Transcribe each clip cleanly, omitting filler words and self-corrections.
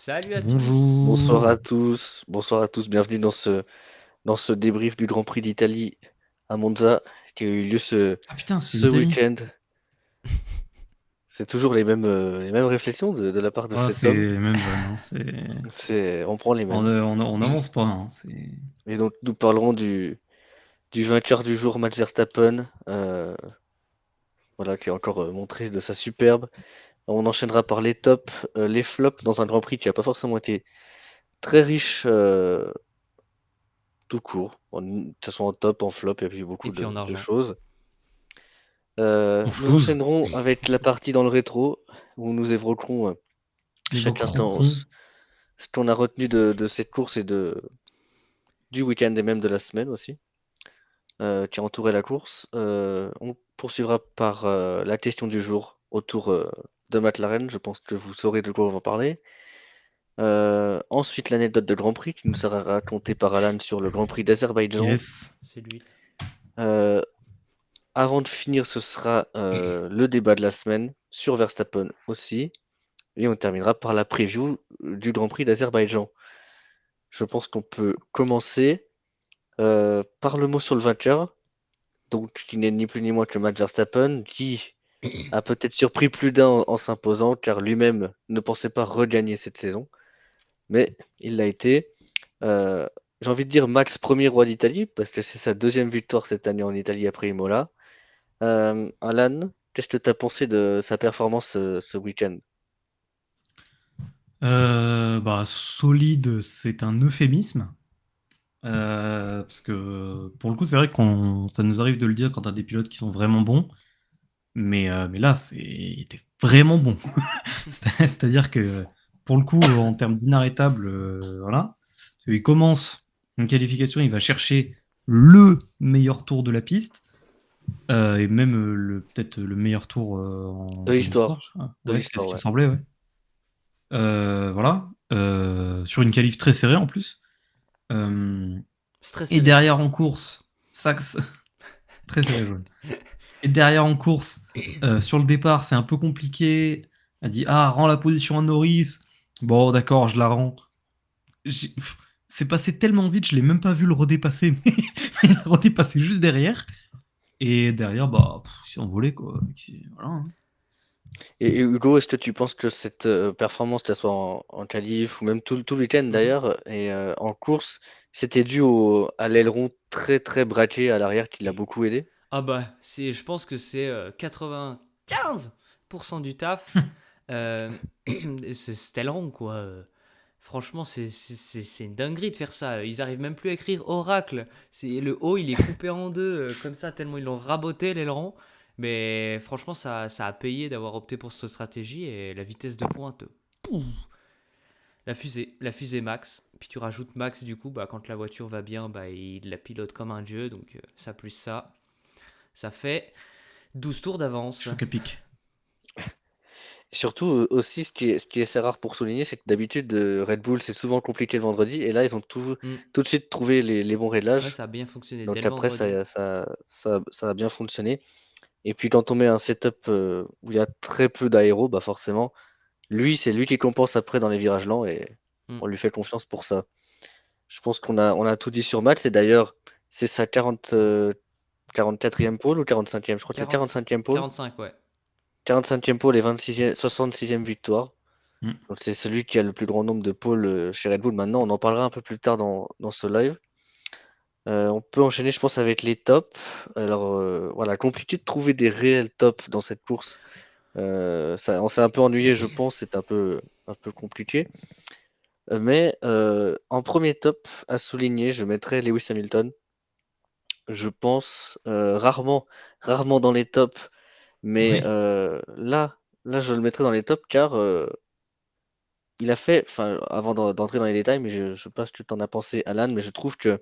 Salut à Bonsoir tous. à tous, bienvenue dans ce débrief du Grand Prix d'Italie à Monza qui a eu lieu Ah putain, c'est ce l'Italie. week-end. C'est toujours les mêmes réflexions de la part de Ah, cet c'est homme. les mêmes vannes, hein, On prend les mêmes. on n'avance pas, hein, Et donc nous parlerons du vainqueur du jour, Max Verstappen, voilà, qui a encore montré de sa superbe. On enchaînera par les tops, les flops dans un Grand Prix qui n'a pas forcément été très riche tout court. Que ce soit en top, en flop, il y a eu Et beaucoup puis en de argent. choses. on Nous flouze. enchaînerons avec la partie dans le rétro, où nous évoquerons Les chacun croquerons. ce qu'on a retenu de cette course et du week-end et même de la semaine aussi, qui a entouré la course. On poursuivra par la question du jour autour de McLaren. Je pense que vous saurez de quoi on va parler. Ensuite, l'anecdote de Grand Prix qui nous sera racontée par Alan sur le Grand Prix d'Azerbaïdjan. Yes. C'est lui. Euh, Avant de finir, ce sera le débat de la semaine sur Verstappen aussi. Et on terminera par la preview du Grand Prix d'Azerbaïdjan. Je pense qu'on peut commencer par le mot sur le vainqueur, donc qui n'est ni plus ni moins que Max Verstappen, qui a peut-être surpris plus d'un en s'imposant, car lui-même ne pensait pas regagner cette saison, mais il l'a été. Euh, j'ai envie de dire Max premier roi d'Italie, parce que c'est sa deuxième victoire cette année en Italie après Imola. Alan, qu'est-ce que tu as pensé de sa performance ce week-end? Bah, solide, c'est un euphémisme. Parce que pour le coup, c'est vrai qu'on ça nous arrive de le dire quand t'as des pilotes qui sont vraiment bons. Mais là, il était vraiment bon. C'est-à-dire que pour le coup, en termes d'inarrêtable, voilà. Parce qu'il commence une qualification, il va chercher le meilleur tour de la piste. Et même peut-être le meilleur tour De de l'histoire. l'histoire. De Ouais, c'est ce l'histoire, qui me ouais. semblait, ouais. Voilà. Sur une qualif très serrée en plus. Euh, C'est très et serré. derrière en course, Saxe, très serré jaune. Et derrière en course, sur le départ, c'est un peu compliqué. Elle dit ah, rends la position à Norris. Bon, d'accord, je la rends. C'est passé tellement vite, je l'ai même pas vu le redépasser, mais il a redépassé juste derrière. Et derrière, bah, il s'est envolé, quoi. Voilà, hein. Et Hugo, est-ce que tu penses que cette performance, que ce soit en qualif ou même tout le week-end Mhm. d'ailleurs, et en course, c'était dû à l'aileron très très braqué à l'arrière qui l'a beaucoup aidé? Ah bah, je pense que c'est 95% du taf. C'est Stellan, quoi. Franchement, c'est une dinguerie de faire ça. Ils arrivent même plus à écrire Oracle. Le O, il est coupé en deux, comme ça, tellement ils l'ont raboté, l'aileron. Mais franchement, ça a payé d'avoir opté pour cette stratégie et la vitesse de pointe. Pouf. La fusée max. Puis tu rajoutes max du coup, bah, quand la voiture va bien, bah, il la pilote comme un dieu. Donc ça plus ça fait 12 tours d'avance. Choc à pic. Et surtout aussi, ce qui est assez rare pour souligner, c'est que d'habitude, Red Bull, c'est souvent compliqué le vendredi, et là, ils ont Hmm. tout de suite trouvé les bons Ouais, réglages. ça a bien fonctionné dès Donc le après, vendredi. ça a bien fonctionné. Et puis quand on met un setup où il y a très peu d'aéro, bah forcément, c'est lui qui compense après dans les virages lents, et Hmm. on lui fait confiance pour ça. Je pense on a tout dit sur Max, et d'ailleurs, c'est sa 44e pole ou 45e? Je crois que c'est 40 45e pole. 45, ouais. 45e pole et 66e victoire. Mm. Donc c'est celui qui a le plus grand nombre de pôles chez Red Bull. Maintenant, on en parlera un peu plus tard dans ce live. On peut enchaîner, je pense, avec les tops. Alors voilà, compliqué de trouver des réels tops dans cette course. On s'est un peu ennuyé, je pense, c'est un peu compliqué. Mais en premier top à souligner, je mettrais Lewis Hamilton. Je pense rarement dans les tops, mais Oui. là, je le mettrais dans les tops car il a fait, enfin, avant d'entrer dans les détails, mais je sais pas ce que tu en as pensé, Alan, mais je trouve que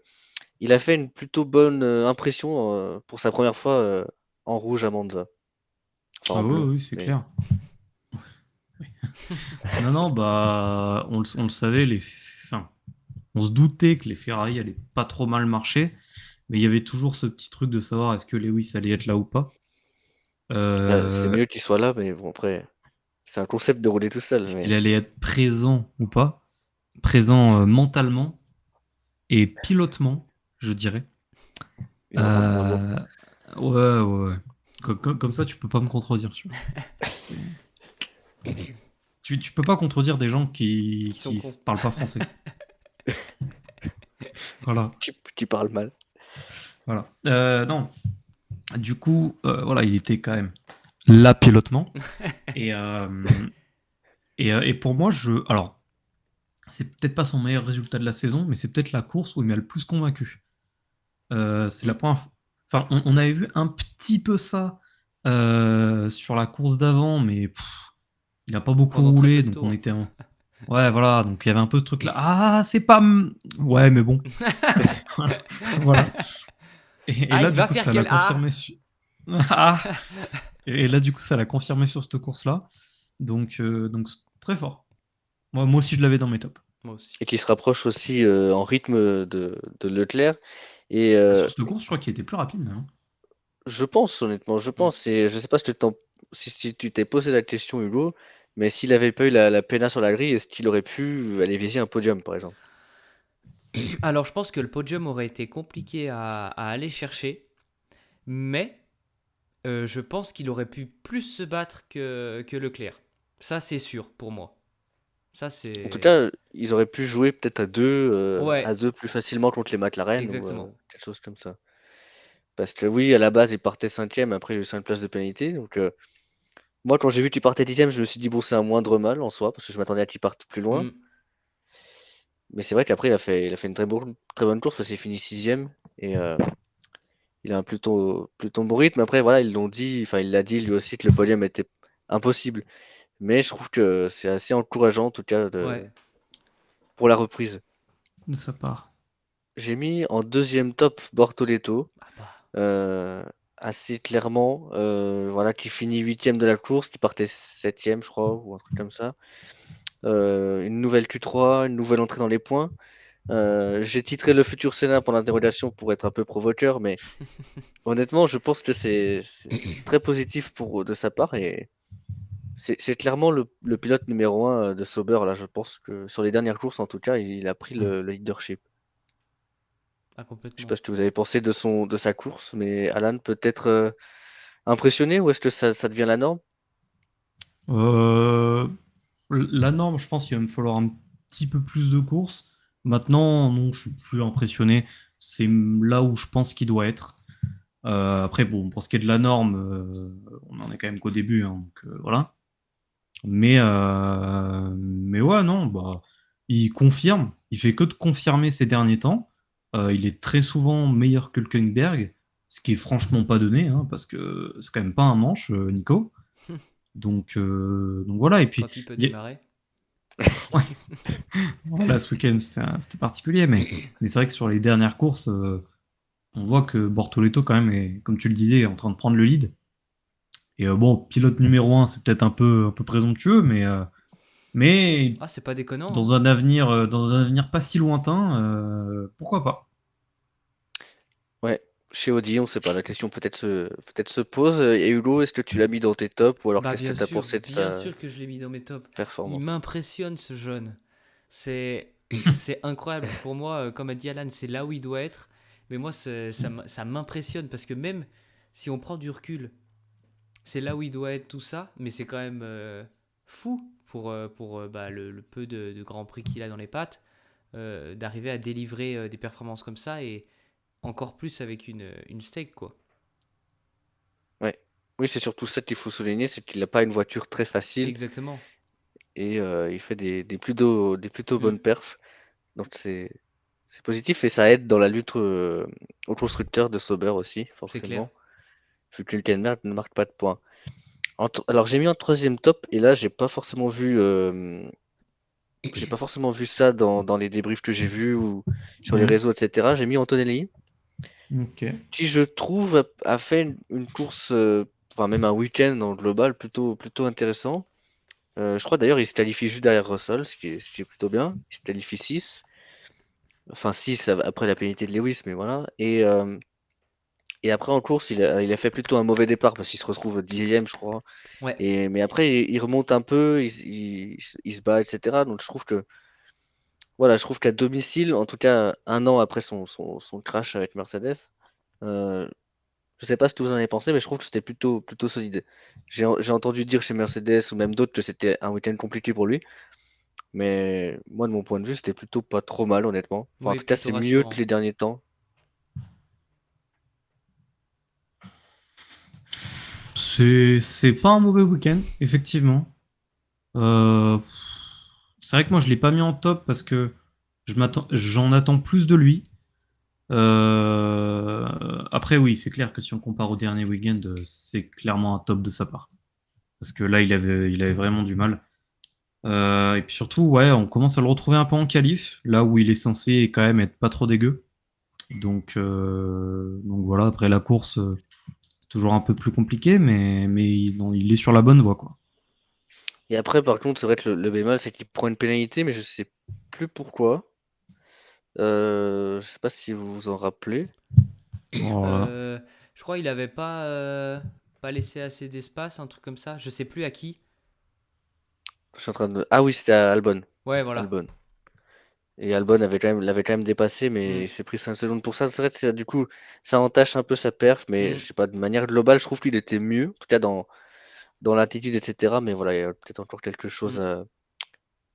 il a fait une plutôt bonne impression pour sa première fois en rouge à Monza. Enfin, Ah en oui, bleu. oui, c'est Mais clair. Oui. Non, non, bah, on le savait, enfin, on se doutait que les Ferrari allaient pas trop mal marcher, mais il y avait toujours ce petit truc de savoir est-ce que Lewis allait être là ou pas. c'est Euh, mieux qu'il soit là, mais bon, après, C'est un concept de rouler tout seul, Est-ce qu'il mais allait être présent ou pas? Présent mentalement et pilotement, je dirais. il aura un point bon. Ouais, ouais, ouais. Comme ça, tu peux pas me contredire, tu vois. Tu peux pas contredire des gens Qui sont cons. parlent pas français. Voilà. Qui parle mal. Voilà. Non. Du coup, voilà, il était quand même là pilotement. Et, et pour moi, alors, c'est peut-être pas son meilleur résultat de la saison, mais c'est peut-être la course où il m'a le plus convaincu. C'est la première fois. Enfin, on avait vu un petit peu ça sur la course d'avant, mais il a pas beaucoup Pendant très peu roulé, de donc on tours. était en. Ouais, voilà, donc il y avait un peu ce truc-là. Ah, c'est pas. Ouais, mais bon. Voilà. Et Ah, là, il du va coup, faire ça l'a quel A? confirmé. Ah. Et là, du coup, ça l'a confirmé sur cette course-là. Donc très fort. Moi aussi, je l'avais dans mes tops. Moi aussi. Et qui se rapproche aussi en rythme de Leclerc. Et Sur cette course, je crois qu'il était plus rapide, hein. je pense, honnêtement, je Mm. pense. Et je sais pas si tu t'es posé la question, Hugo, mais s'il avait pas eu la Pena sur la grille, est-ce qu'il aurait pu aller viser un podium, par exemple? Alors, je pense que le podium aurait été compliqué à aller chercher, mais je pense qu'il aurait pu plus se battre que Leclerc. Ça, c'est sûr pour moi. Ça, En tout c'est. cas, ils auraient pu jouer peut-être Ouais, à deux plus facilement contre les McLaren ou exactement. quelque chose comme ça. Parce que oui, à la base, il partait cinquième, après il a eu 5 places de pénalité. Donc moi, quand j'ai vu qu'il partait dixième, je me suis dit, bon, c'est un moindre mal en soi, parce que je m'attendais à qu'il parte plus loin. Mm. Mais c'est vrai qu'après, il a fait une très bonne course, parce qu'il finit sixième. Et il a un plutôt bon rythme. Après, voilà, ils l'ont dit, enfin, il l'a dit lui aussi que le podium était impossible. Mais je trouve que c'est assez encourageant, en tout cas, Ouais. pour la reprise. De sa part. J'ai mis en deuxième top Bortoleto, Ah bah. euh, assez clairement, voilà, qui finit huitième de la course, qui partait septième, je crois, ou un truc comme ça. Une nouvelle Q3, une nouvelle entrée dans les points. J'ai titré le futur Sénat pour l'interrogation pour être un peu provoqueur, mais honnêtement, je pense que c'est très positif de sa part et c'est clairement le pilote numéro un de Sauber. Là, je pense que sur les dernières courses, en tout cas, il a pris le leadership. Ah, Je sais complètement. pas ce que vous avez pensé de sa course, mais Alan peut-être impressionné ou est-ce que ça devient la norme? Euh, la norme, je pense qu'il va me falloir un petit peu plus de courses. Maintenant, non, je suis plus impressionné. C'est là où je pense qu'il doit être. Après, bon, pour ce qui est de la norme, on en est quand même qu'au début, hein, donc voilà. Mais ouais, non, bah, il confirme. Il fait que de confirmer ces derniers temps. Il est très souvent meilleur que Hülkenberg, ce qui est franchement pas donné, hein, parce que c'est quand même pas un manche, Nico. Donc voilà, et puis Quand il peut il y a- démarrer. ouais, voilà, ce week-end c'était particulier, mais c'est vrai que sur les dernières courses, on voit que Bortoleto quand même est, comme tu le disais, en train de prendre le lead. Et bon, pilote numéro un, c'est peut-être un peu présomptueux, mais Ah, c'est pas déconnant, hein. dans un avenir pas si lointain, pourquoi pas? Ouais, chez Audi, on sait pas. La question peut-être se pose. Et Hugo, est-ce que tu l'as mis dans tes tops ou alors Bah, qu'est-ce que tu as pensé de bien sa sûr que je l'ai mis dans mes tops. Il performance? m'impressionne ce jeune. C'est c'est incroyable. Pour moi, comme a dit Alan, c'est là où il doit être. Mais moi, ça m'impressionne parce que même si on prend du recul, c'est là où il doit être, tout ça. Mais c'est quand même fou pour bah, le peu de Grand Prix qu'il a dans les pattes, d'arriver à délivrer des performances comme ça et encore plus avec une steak, quoi. Ouais. Oui, c'est surtout ça qu'il faut souligner, c'est qu'il n'a pas une voiture très facile Exactement. et il fait des plutôt Mm, bonnes perfs. Donc c'est positif et ça aide dans la lutte au constructeur de Sauber aussi, c'est clair. forcément, vu que Hülkenberg ne marque pas de points. Alors j'ai mis en troisième top et là j'ai pas forcément vu ça dans les débriefs que j'ai vus ou sur les Mhm. réseaux, etc. J'ai mis Antonelli, Ok. qui je trouve a fait une course, enfin même un week-end en global plutôt intéressant. Je crois d'ailleurs il se qualifie juste derrière Russell, ce qui est plutôt bien. Il se qualifie 6, enfin 6 après la pénalité de Lewis, mais voilà. Et Et après, en course, il a fait plutôt un mauvais départ parce qu'il se retrouve 10e, je crois. Ouais, Mais après, il remonte un peu, il se bat, etc. Donc, voilà, je trouve qu'à domicile, en tout cas, un an après son crash avec Mercedes, euh, je sais pas ce que vous en avez pensé, mais je trouve que c'était plutôt solide. J'ai entendu dire chez Mercedes ou même d'autres que c'était un week-end compliqué pour lui. Mais moi, de mon point de vue, c'était plutôt pas trop mal, honnêtement. Enfin, en oui, tout cas, plutôt c'est mieux que rassurant. les derniers temps. C'est pas un mauvais week-end, effectivement. Euh, c'est vrai que moi je l'ai pas mis en top parce que j'en attends plus de lui. Après oui, c'est clair que si on compare au dernier week-end, c'est clairement un top de sa part. Parce que là, il avait vraiment du mal. Et puis surtout, ouais, on commence à le retrouver un peu en qualif, là où il est censé quand même être pas trop dégueu. Donc voilà, après la course, c'est toujours un peu plus compliqué, mais il est sur la bonne voie, quoi. Et après, par contre, c'est vrai que le bémol, c'est qu'il prend une pénalité, mais je sais plus pourquoi. Je sais pas si vous vous en rappelez. Voilà. Euh, je crois qu'il avait pas laissé assez d'espace, un truc comme ça. Je sais plus à qui. Je suis en train de... Ah oui, c'était à Albon. Ouais, voilà. Albon. Et Albon l'avait quand même dépassé, mais Mm, il s'est pris 5 secondes pour ça. C'est vrai que du coup, ça entache un peu sa perf, mais je mm. sais pas, de manière globale, je trouve qu'il était mieux, en tout cas dans l'attitude, etc. Mais voilà, il y a peut-être encore quelque chose Mm.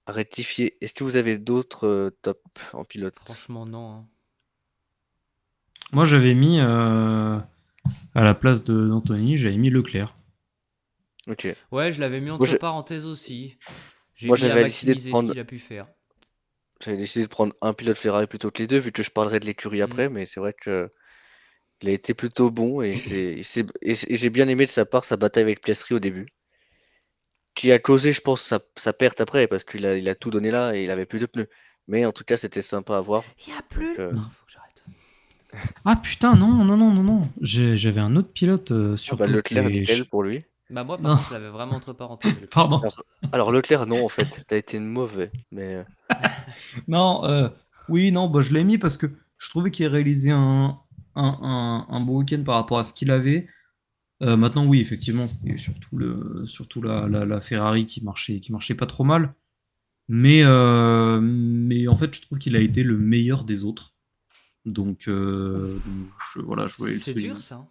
à rectifier. Est-ce que vous avez d'autres tops en pilote? Franchement, non, hein. Moi, j'avais mis à la place d'Anthony, j'avais mis Leclerc. Ok. Ouais, je l'avais mis Moi, entre je- parenthèses aussi. J'ai moi, mis à j'avais décidé de maximiser ce prendre, qu'il a pu faire. j'avais décidé de prendre un pilote Ferrari plutôt que les deux, vu que je parlerai de l'écurie Mm. après, mais c'est vrai que il a été plutôt bon et j'ai bien aimé de sa part sa bataille avec Piastri au début, qui a causé, je pense, sa perte après, parce il a tout donné là et il avait plus de pneus. Mais en tout cas, c'était sympa à voir. Il y a Donc, plus. Non, faut que j'arrête. Ah putain, non, non, non, non, non. J'avais un autre pilote ah bah surtout qui Leclerc, est. nickel pour lui. Bah, moi, par Non, contre, je l'avais vraiment entre parenthèses, Leclerc. pardon. Alors Leclerc, non, en fait, t'as été mauvais. Mais Non, oui, non, bah, je l'ai mis parce que je trouvais qu'il réalisait un bon week-end par rapport à ce qu'il avait. Maintenant, oui, effectivement, c'était surtout la Ferrari qui marchait pas trop mal. Mais en fait, je trouve qu'il a été le meilleur des autres. Donc, voilà, je voulais le C'est dur, souligner. ça, hein.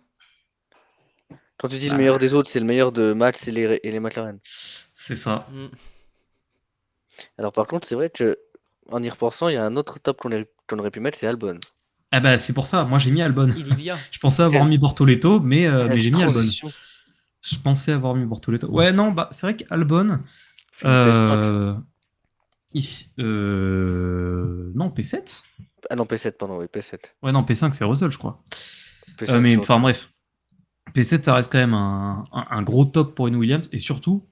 quand tu dis le Bah, meilleur des autres, c'est le meilleur de Max et les McLaren. c'est ça. Mm. Alors par contre, c'est vrai que en y repensant, il y a un autre top qu'on aurait pu mettre, c'est Albon. Ah bah, c'est pour ça, moi j'ai mis Albon. Il y vient. Je pensais avoir Quelle, mis Bortoleto, mais quelle j'ai mis Albon. transition. Je pensais avoir mis Bortoleto. Ouais, non, bah, c'est vrai qu'Albon, Fini P5. euh, non, P7? Ah non, P7, pardon, oui, P7. Ouais, non, P5, c'est Russell, je crois. P5, Mais c'est enfin, Russell. bref. P7, ça reste quand même un gros top pour une Williams. Et surtout,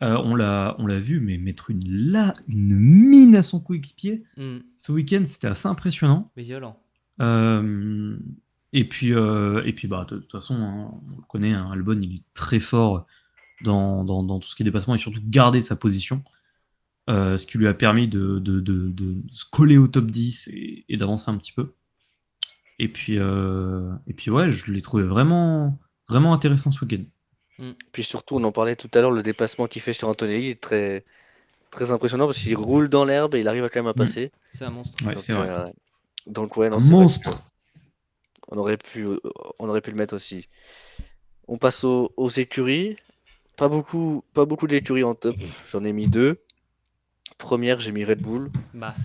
on l'a vu, mais mettre une mine à son coéquipier, Mm. ce week-end, c'était assez impressionnant. Mais violent. Euh, et puis bah, de toute façon, hein, on le connaît, hein, Albon, il est très fort dans tout ce qui est dépassement et surtout garder sa position. Ce qui lui a permis de se coller au top 10 et d'avancer un petit peu. Et puis ouais, je l'ai trouvé vraiment, vraiment intéressant ce week-end. Mm. Puis surtout, on en parlait tout à l'heure, le dépassement qu'il fait sur Antonelli est très, très impressionnant parce qu'il roule dans l'herbe et il arrive quand même à Mm. passer. C'est un monstre. Ouais, c'est Donc, vrai. ouais, Un non, c'est vrai monstre. qu'on aurait on aurait pu le mettre aussi. On passe aux écuries. Pas beaucoup d'écuries en top. J'en ai mis deux. Première, j'ai mis Red Bull, Bah,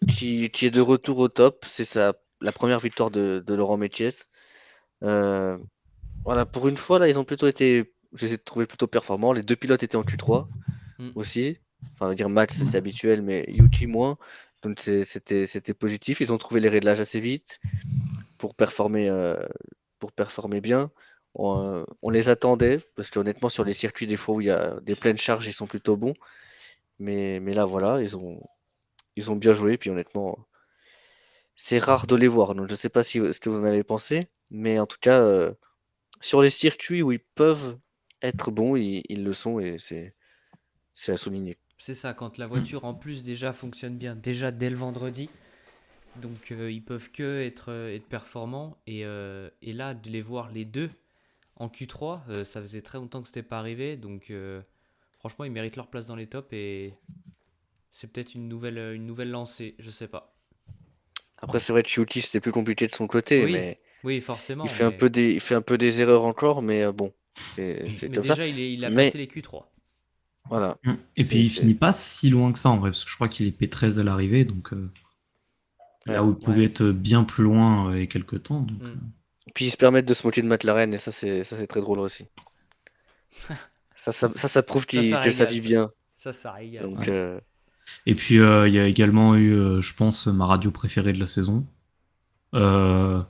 qui est de retour au top. C'est la première victoire de Laurent Métiès. Euh, voilà, pour une fois, là, je les ai trouvés plutôt performants. Les deux pilotes étaient en Q3 mm. aussi. Enfin, on va dire Max, c'est habituel, mais Yuki moins. Donc c'était positif. Ils ont trouvé les réglages assez vite pour performer, bien. On les attendait, parce qu'honnêtement, sur les circuits, des fois où il y a des pleines charges, ils sont plutôt bons. Mais là, voilà, ils ont bien joué. Puis honnêtement, c'est rare de les voir. Donc je sais pas ce que vous en avez pensé. Mais en tout cas, sur les circuits où ils peuvent être bons, ils le sont et c'est à souligner. C'est ça, quand la voiture en plus déjà fonctionne bien, déjà dès le vendredi. Donc ils peuvent que être performants. Et là, de les voir les deux en Q3, ça faisait très longtemps que c'était pas arrivé. Donc franchement, ils méritent leur place dans les tops et c'est peut-être une nouvelle lancée, je sais pas. Après, c'est vrai que Chiuti, c'était plus compliqué de son côté, Oui, mais oui, il forcément, fait un mais, peu il fait un peu des erreurs encore, mais bon, c'est mais comme ça. déjà, il a Mais passé les Q3. voilà, Et puis il finit c'est pas si loin que ça en vrai, parce que je crois qu'il est P13 à l'arrivée, donc ouais. là où il Ouais, pouvait être bien plus loin il y a quelques temps. Donc, hmm. Puis ils se permettent de se moquer de McLaren, et ça c'est très drôle aussi. Ça prouve Ça que ça régale, vit ça. bien. Ça régale, ça. Donc ouais. Et puis il y a également eu, je pense, ma radio préférée de la saison. Euh,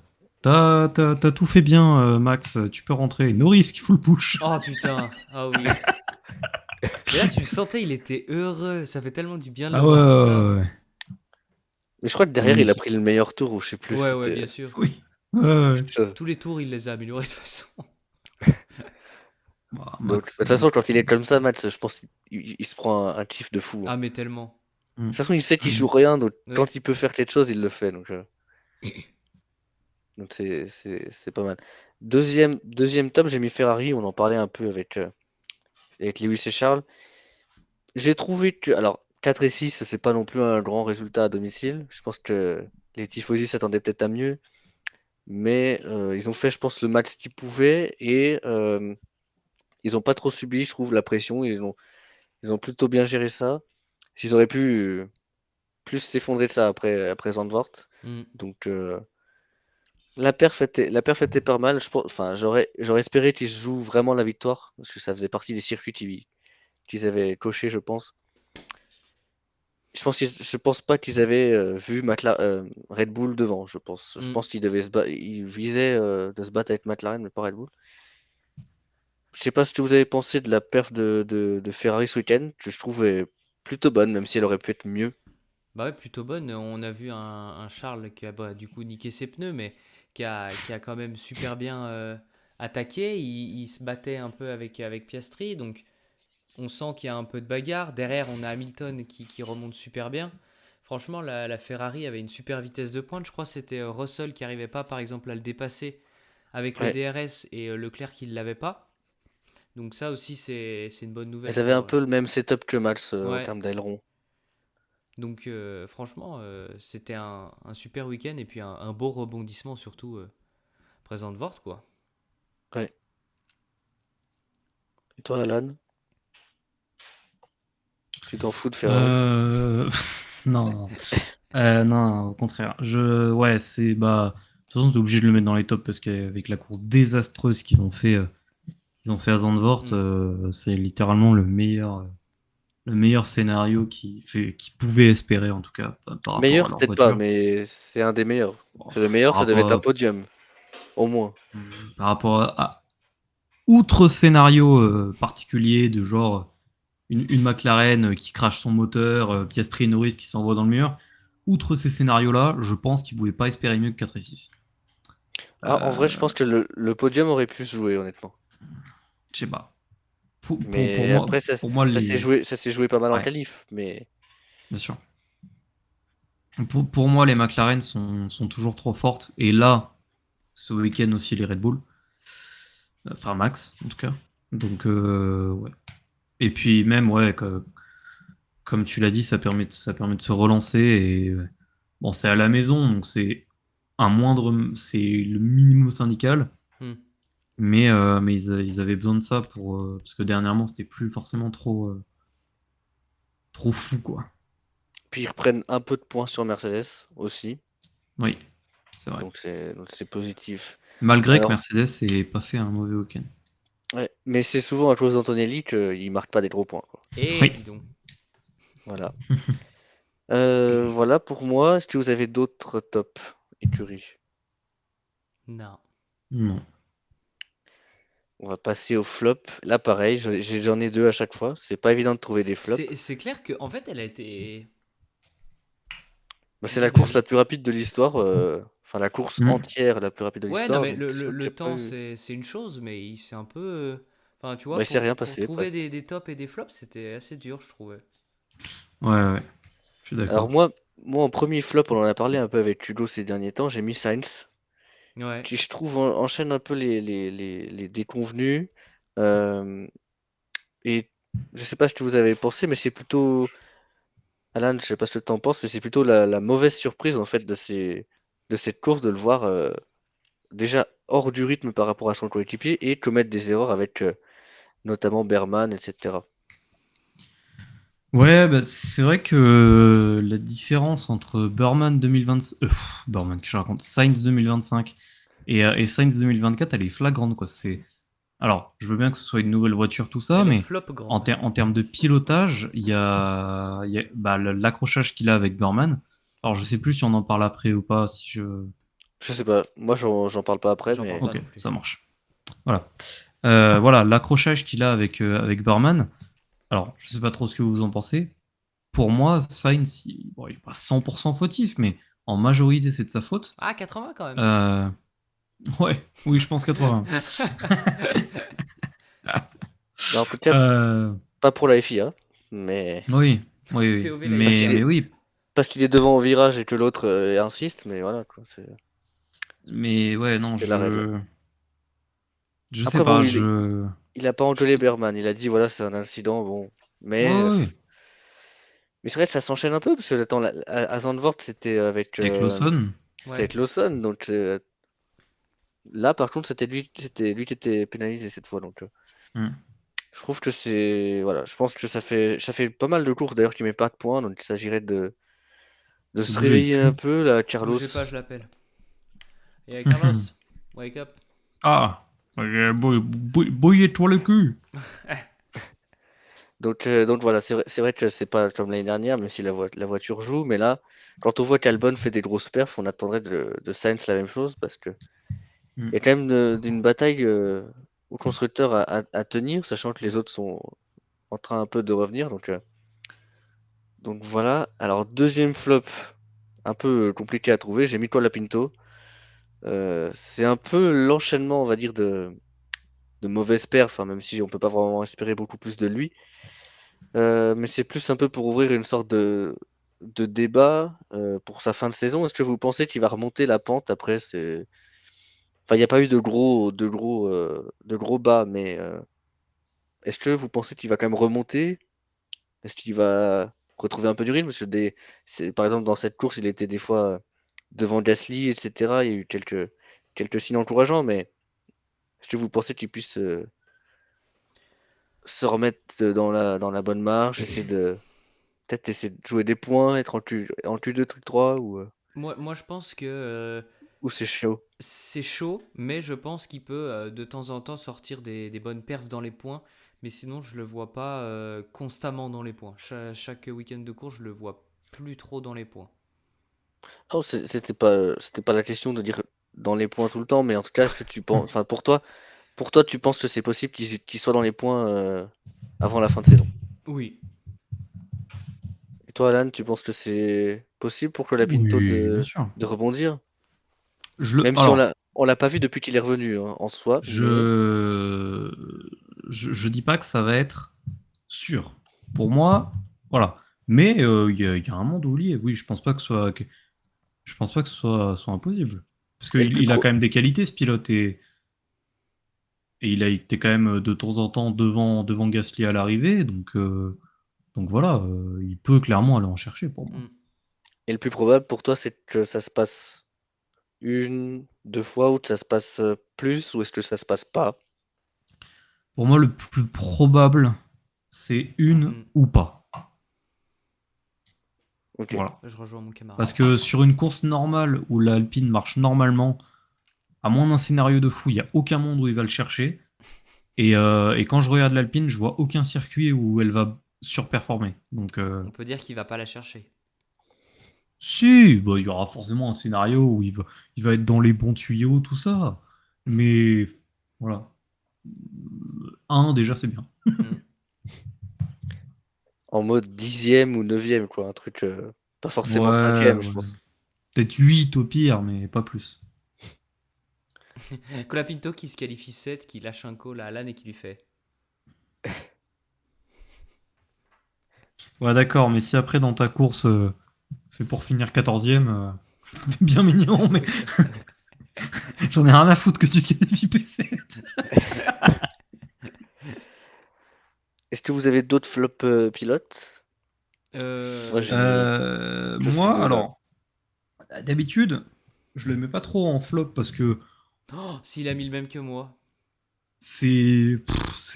t'as tout fait bien, Max, tu peux rentrer. No risk, full push. Oh putain, ah oui. Mais là, tu le sentais, il était heureux. Ça fait tellement du bien de le Ah ouais, voir comme ça. ouais, ouais. mais je crois que derrière, il a Magnifique. pris le meilleur tour, ou je sais plus, Ouais, ouais, c'était bien sûr. Oui. Ouais, ouais. quelque chose. Tous les tours, il les a améliorés de toute façon. Bah, Donc, de Max. toute façon, quand il est comme ça, Mats, je pense qu'il se prend un kiff de fou, hein. Ah, mais tellement. Mm. De toute façon, il sait qu'il joue Mm. rien, donc Oui. quand il peut faire quelque chose, il le fait. Donc c'est pas mal. Deuxième top, j'ai mis Ferrari, on en parlait un peu avec Lewis et Charles. J'ai trouvé que, alors, 4 et 6, c'est pas non plus un grand résultat à domicile. Je pense que les tifosi s'attendaient peut-être à mieux. Mais ils ont fait, je pense, le match qu'ils pouvaient et ils ont pas trop subi, je trouve, la pression. Ils ont plutôt bien géré ça. S'ils auraient pu plus s'effondrer de ça après Zandvoort. Hmm. Donc la perf était pas mal. Enfin, j'aurais espéré qu'ils se jouent vraiment la victoire, parce que ça faisait partie des circuits qu'ils avaient coché, je pense. Je pense pas qu'ils avaient vu Red Bull devant, je pense. Je Hmm. pense ils visaient de se battre avec McLaren, mais pas Red Bull. Je sais pas ce que vous avez pensé de la perf de Ferrari ce week-end, que je trouve est plutôt bonne, même si elle aurait pu être mieux. Bah ouais, plutôt bonne. On a vu un Charles qui a bah, du coup niqué ses pneus, mais qui a quand même super bien attaqué. Il se battait un peu avec Piastri, donc on sent qu'il y a un peu de bagarre. Derrière, on a Hamilton qui remonte super bien. Franchement, la Ferrari avait une super vitesse de pointe. Je crois que c'était Russell qui n'arrivait pas, par exemple, à le dépasser avec le Ouais. DRS et Leclerc qui ne l'avait pas. Donc ça aussi, c'est une bonne nouvelle Elles avaient un pour... peu le même setup que Max en Ouais, termes d'aileron. donc franchement, c'était un super week-end et puis un beau rebondissement surtout présent de Vort, quoi. Ouais. Et toi, Alan, tu t'en fous de Ferrari? Euh... non, non, au contraire. Ouais, de toute façon, t'es obligé de le mettre dans les tops parce qu'avec la course désastreuse qu'ils ont fait à Zandvoort, Hmm. c'est littéralement le meilleur scénario qu'ils pouvaient espérer en tout cas par rapport à Meilleur, leur peut-être pas, voiture. mais c'est un des meilleurs. Bon, C'est le meilleur, par ça devait être rapport un podium, au moins. par rapport outre scénario particulier de genre une McLaren qui crache son moteur, Piastri et Norris qui s'envoient dans le mur. Outre ces scénarios-là, je pense qu'ils ne pouvaient pas espérer mieux que 4 et 6. Ah, en vrai, je pense que le podium aurait pu se jouer, honnêtement. Je sais pas. Pour Mais moi, après, ça, pour moi ça s'est les... joué, ça s'est joué pas mal en Ouais, qualif. Mais bien sûr. Pour moi, les McLaren sont toujours trop fortes. Et là, ce week-end aussi, les Red Bull. Enfin, Max, en tout cas. Donc, ouais. Et puis même, ouais, comme tu l'as dit, ça permet de se relancer. Et bon, c'est à la maison, donc c'est le minimum syndical. Hmm. Mais ils avaient besoin de ça parce que dernièrement, c'était plus forcément trop fou, quoi. puis ils reprennent un peu de points sur Mercedes aussi. Oui, c'est vrai. Donc c'est positif. Malgré que Alors, Mercedes n'ait pas fait un mauvais week-end. ouais, mais c'est souvent à cause d'Antonelli qu'il marque pas des gros points, quoi. Et Oui. dis donc. Voilà. Voilà pour moi. Est-ce que vous avez d'autres top écuries? Non. Non. On va passer au flop. Là, pareil, j'en ai deux à chaque fois. C'est pas évident de trouver des flops. C'est clair que en fait, elle a été... Bah, En c'est la fait, course la plus rapide de l'histoire. Enfin, la course Mm. entière la plus rapide de ouais, non, l'histoire. mais Donc, le, c'est le, sûr qu'il le n'y a pas temps, eu. c'est une chose, mais c'est un peu... Enfin, tu Bah, vois, il s'est rien pour passé, trouver presque. des tops et des flops, c'était assez dur, je trouvais. Ouais, ouais, je suis Alors, d'accord. moi, moi, en premier flop, on en a parlé un peu avec Hugo ces derniers temps, j'ai mis Sainz, Ouais. qui, je trouve, enchaîne un peu les déconvenus. Euh, et je sais pas ce que vous avez pensé, mais c'est plutôt, Alan, je sais pas ce que tu en penses, mais c'est plutôt la mauvaise surprise, en fait, de cette course, de le voir déjà hors du rythme par rapport à son coéquipier et commettre des erreurs avec notamment Berman, etc. Ouais, bah, c'est vrai que la différence entre Burman 2020, Burman, que je raconte, Sainz 2025 et Sainz 2024, elle est flagrante, quoi. Alors, je veux bien que ce soit une nouvelle voiture, tout ça, Elle est mais flop grande. en termes de pilotage, bah, l'accrochage qu'il a avec Burman. Alors, je sais plus si on en parle après ou pas, si je... Je sais pas, moi j'en parle pas après, J'en parle mais pas Ok, non plus. ça marche. Voilà. Voilà, l'accrochage qu'il a avec Burman. Alors, je sais pas trop ce que vous en pensez. Pour moi, Sainz, bon, il est pas 100% fautif, mais en majorité, c'est de sa faute. Ah, 80 quand même. Euh, Ouais, oui, je pense 80. en tout cas Euh, pas pour la FIA, mais oui, oui, oui. POV la FIA. Mais oui, parce qu'il est devant au virage et que l'autre insiste, mais voilà quoi, mais ouais, non, c'est la règle. je sais Après bon, pas, je... il a pas engueulé Berman, il a dit voilà c'est un incident, bon, Ouais, mais ouais, ouais. mais c'est vrai que ça s'enchaîne un peu parce que attends, à Zandvoort Avec Lawson. c'était Ouais. avec Lawson, donc là par contre c'était lui qui était pénalisé cette fois, donc Hmm. je trouve que c'est voilà, je pense que ça fait pas mal de courses d'ailleurs qui met pas de points, donc il s'agirait de De se bouger le réveiller un cul. peu là, Carlos. Bougez pas, je l'appelle. Et Carlos, wake up. Ah, bouillez-toi le cul. Donc voilà, c'est vrai que c'est pas comme l'année dernière, même si la voiture joue, mais là, quand on voit qu'Albon fait des grosses perfs, on attendrait de Sainz la même chose, parce que il y a Hmm. quand même d'une bataille au constructeur à tenir, sachant que les autres sont en train un peu de revenir. Donc voilà. Alors deuxième flop, un peu compliqué à trouver, j'ai mis Nicolas Pinto. C'est un peu l'enchaînement, on va dire, de mauvaises perfs, hein, même si on peut pas vraiment espérer beaucoup plus de lui. Mais c'est plus un peu pour ouvrir une sorte de débat pour sa fin de saison. Est-ce que vous pensez qu'il va remonter la pente après Enfin, il n'y a pas eu de gros bas, mais est-ce que vous pensez qu'il va quand même remonter? Est-ce qu'il va retrouver un peu du rythme? Parce que par exemple, dans cette course, il était des fois devant Gasly, etc. Il y a eu quelques signes encourageants, mais est-ce que vous pensez qu'il puisse se remettre dans la bonne marche, essayer de peut-être essayer de jouer des points, être en Q2, Q3 Moi, je pense que ou c'est chaud. c'est chaud, mais je pense qu'il peut de temps en temps sortir des bonnes perfs dans les points. Mais sinon, je le vois pas constamment dans les points. Chaque week-end de course, je le vois plus trop dans les points. Oh, c'était pas la question de dire dans les points tout le temps, mais en tout cas, est-ce que tu penses, enfin pour toi, tu penses que c'est possible qu'il soit dans les points avant la fin de saison? Oui, Et toi, Alan, tu penses que c'est possible pour Colapinto Oui, bien sûr. de rebondir? Même si Alors, on l'a pas vu depuis qu'il est revenu hein, en soi, mais je... je dis pas que ça va être sûr. Pour moi, voilà. Mais il y a un monde oublié. Oui, je pense pas que soit impossible. Parce et le plus il a pro. quand même des qualités, ce pilote, et il a été quand même de temps en temps devant Gasly à l'arrivée, donc voilà, il peut clairement aller en chercher pour moi. mm. Et le plus probable pour toi, c'est que ça se passe une, deux fois, ou que ça se passe plus, ou est-ce que ça se passe pas? Pour moi, le plus probable, c'est une Mm. ou pas. Ok. Voilà. Je rejoins mon Parce camarade. que sur une course normale où l'Alpine marche normalement, à moins d'un scénario de fou, il n'y a aucun monde où il va le chercher. Et quand je regarde l'Alpine, je vois aucun circuit où elle va surperformer. Donc, On peut dire qu'il va pas la chercher. si, bah, il y aura forcément un scénario où il va être dans les bons tuyaux, tout ça. Mais voilà. Un, déjà, c'est bien. Mm. En mode dixième ou neuvième, quoi. Un truc pas forcément Ouais, cinquième, je ouais. pense. Peut-être 8 au pire, mais pas plus. Colapinto qui se qualifie 7, qui lâche un call à Alan et qui lui fait. Ouais, d'accord, mais si après dans ta course, C'est pour finir 14ème. C'était bien mignon, mais Oui, c'est vrai. j'en ai rien à foutre que tu te qualifies P7. Est-ce que vous avez d'autres flops pilotes? Moi, j'en ai juste Moi, deux là. alors, d'habitude, je le mets pas trop en flop parce que Oh, s'il a mis le même que moi. c'est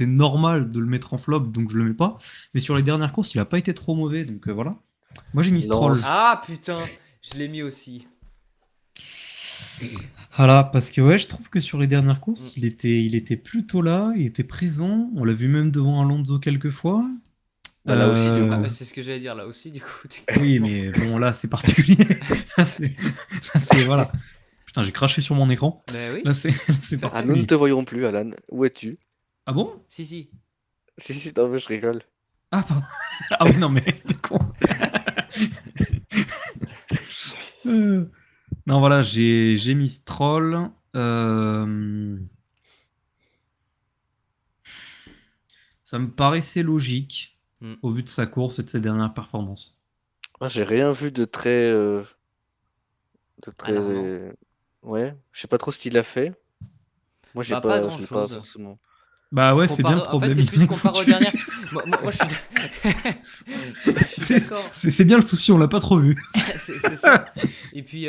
normal de le mettre en flop, donc je le mets pas. Mais sur les dernières courses, il a pas été trop mauvais, donc voilà. Moi, j'ai mis Stroll. Lance. Ah putain, je l'ai mis aussi. Voilà, parce que ouais, je trouve que sur les dernières Mm. courses, il était plutôt là, il était présent. On l'a vu même devant Alonso quelques fois. Bah, là aussi, du Ah, coup. c'est ce que j'allais dire là aussi, du coup, Oui, techniquement. mais bon, là, c'est particulier. Là, voilà. Putain, j'ai craché sur mon écran. Mais oui, Là, c'est fais le Ah, parti. nous ne feu. te voyons plus, Alan. Où es-tu? Ah bon? Si, si. Si, si, non, mais je rigole. Ah, pardon. Ah oui, non, mais t'es con. Non, voilà, j'ai mis Stroll. Ça me paraissait logique Mm. au vu de sa course et de ses dernières performances. Moi, j'ai rien vu de très. De très. Alarmant. Ouais, je sais pas trop ce qu'il a fait. Moi, Bah, pas je l'ai pas grand-chose. forcément. Bah ouais, c'est bien le En fait, problème, c'est il plus est comparé aux foutu. dernières. Moi, je suis, je suis d'accord. C'est bien le souci, on l'a pas trop vu. C'est ça. Et puis,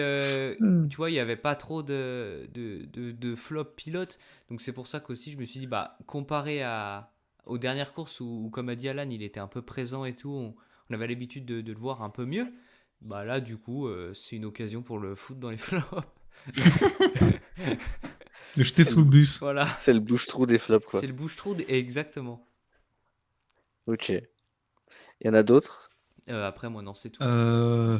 tu vois, il n'y avait pas trop de flop pilote. Donc, c'est pour ça qu'aussi, je me suis dit, bah, comparé aux dernières courses où, comme a dit Alan, il était un peu présent et tout, on avait l'habitude de le voir un peu mieux. Bah là, du coup, c'est une occasion pour le foutre dans les flops. Le jeter C'est sous le, le bus. Voilà. c'est le bouche-trou des flops, quoi. C'est le bouche-trou, exactement. Ok. Il y en a d'autres? Après, moi, non, c'est tout. Euh,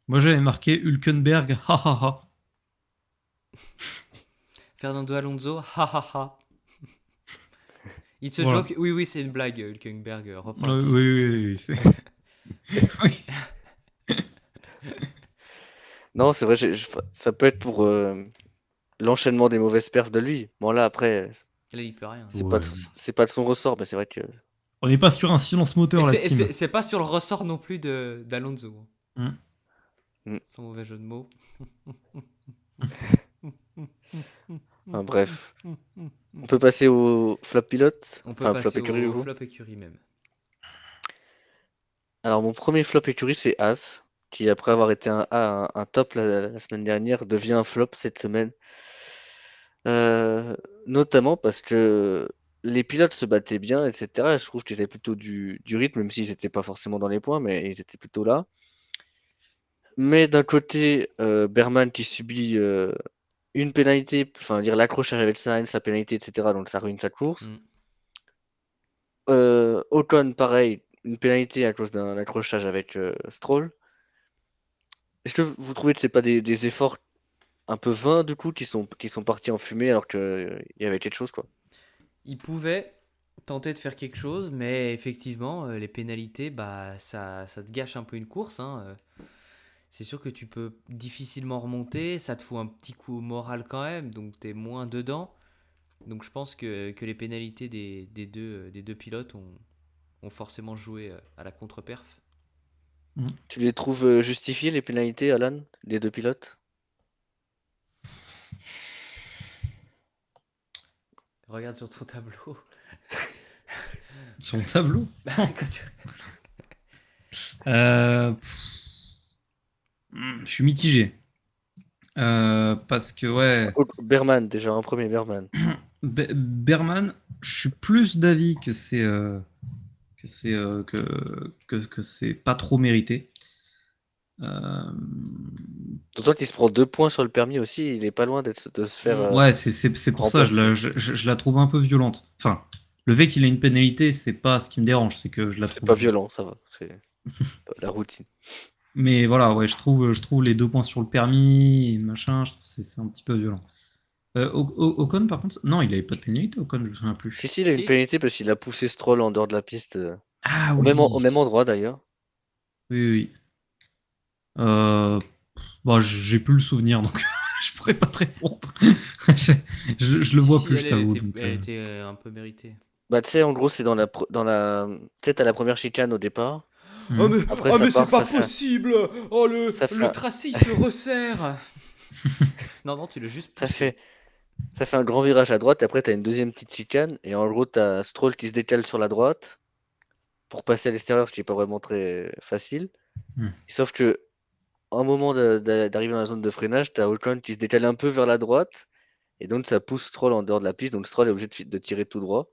Moi j'avais marqué Hülkenberg, ha ha ha. Fernando Alonso, ha ha ha. It's a Voilà. joke. Oui, oui, c'est une blague. Hülkenberg reprend la Oui, piste. oui, oui, oui, oui. Non, c'est vrai, ça peut être pour l'enchaînement des mauvaises perfs de lui. Bon, là, après, Là, il peut rien. c'est pas Ouais. c'est pas de son ressort, mais c'est vrai que. On n'est pas sur un silence Et moteur la team. c'est pas sur le ressort non plus d'Alonso. Hmm. Hmm. Sans mauvais jeu de mots. Enfin, bref. On peut passer au flop pilote? On peut Enfin, flop passer écurie, du au coup. flop écurie même. Alors, mon premier flop écurie, c'est As, qui, après avoir été un top la semaine dernière, devient un flop cette semaine. Notamment parce que les pilotes se battaient bien, etc. Je trouve qu'ils avaient plutôt du rythme, même s'ils n'étaient pas forcément dans les points, mais ils étaient plutôt là. Mais d'un côté, Berman qui subit une pénalité, enfin dire l'accrochage avec Sainz, sa pénalité, etc. Donc ça ruine sa course. Mm. Ocon, pareil, une pénalité à cause d'un accrochage avec Stroll. Est-ce que vous trouvez que c'est pas des efforts un peu vains du coup qui sont partis en fumée alors qu'il y avait quelque chose quoi? Il pouvait tenter de faire quelque chose, mais effectivement, les pénalités, bah, ça te gâche un peu une course, hein. C'est sûr que tu peux difficilement remonter, ça te fout un petit coup au moral quand même, donc t'es moins dedans. Donc je pense que les pénalités des deux pilotes ont forcément joué à la contre-perf. Tu les trouves justifiées les pénalités, Alan, des deux pilotes? Regarde sur ton tableau. Sur le tableau. Quand tu- Euh, je suis mitigé. Parce que ouais, Berman, déjà, en premier, Berman. Berman, je suis plus d'avis que que c'est pas trop mérité. Euh, D'autant qu'il se prend 2 points sur le permis aussi, il est pas loin de se faire Mm. ouais, c'est pour ça, remplacer. je la trouve un peu violente. Enfin, le fait qu'il ait une pénalité, c'est pas ce qui me dérange, c'est que je la C'est trouve pas violent, ça va. C'est la routine. Mais voilà, ouais, je trouve les 2 points sur le permis, et machin, je trouve que c'est un petit peu violent. Ocon, par contre, non, il avait pas de pénalité, Ocon, je me souviens Si, plus. si, il a une Si. pénalité parce qu'il a poussé Stroll en dehors de la piste, Ah au oui, même endroit d'ailleurs. oui, oui. Euh, Bon, j'ai plus le souvenir, donc je pourrais pas te répondre. je, je le Si, vois si, plus, je t'avoue. Donc, elle était un peu méritée. Bah, tu sais, en gros, c'est dans la. Tu sais, t'as la première chicane au départ. Oh Mhm. mais, Après, oh ça mais c'est part, pas possible! Oh ça fait, le tracé il se resserre! Non, non, tu l'as juste ça poussé. fait, ça fait un grand virage à droite. Et après, t'as une deuxième petite chicane. Et en gros, t'as Stroll qui se décale sur la droite pour passer à l'extérieur, ce qui est pas vraiment très facile. Mhm. Sauf que, un moment d'arriver dans la zone de freinage, t'as Ocon qui se décale un peu vers la droite. Et donc, ça pousse Stroll en dehors de la piste. Donc, Stroll est obligé de tirer tout droit.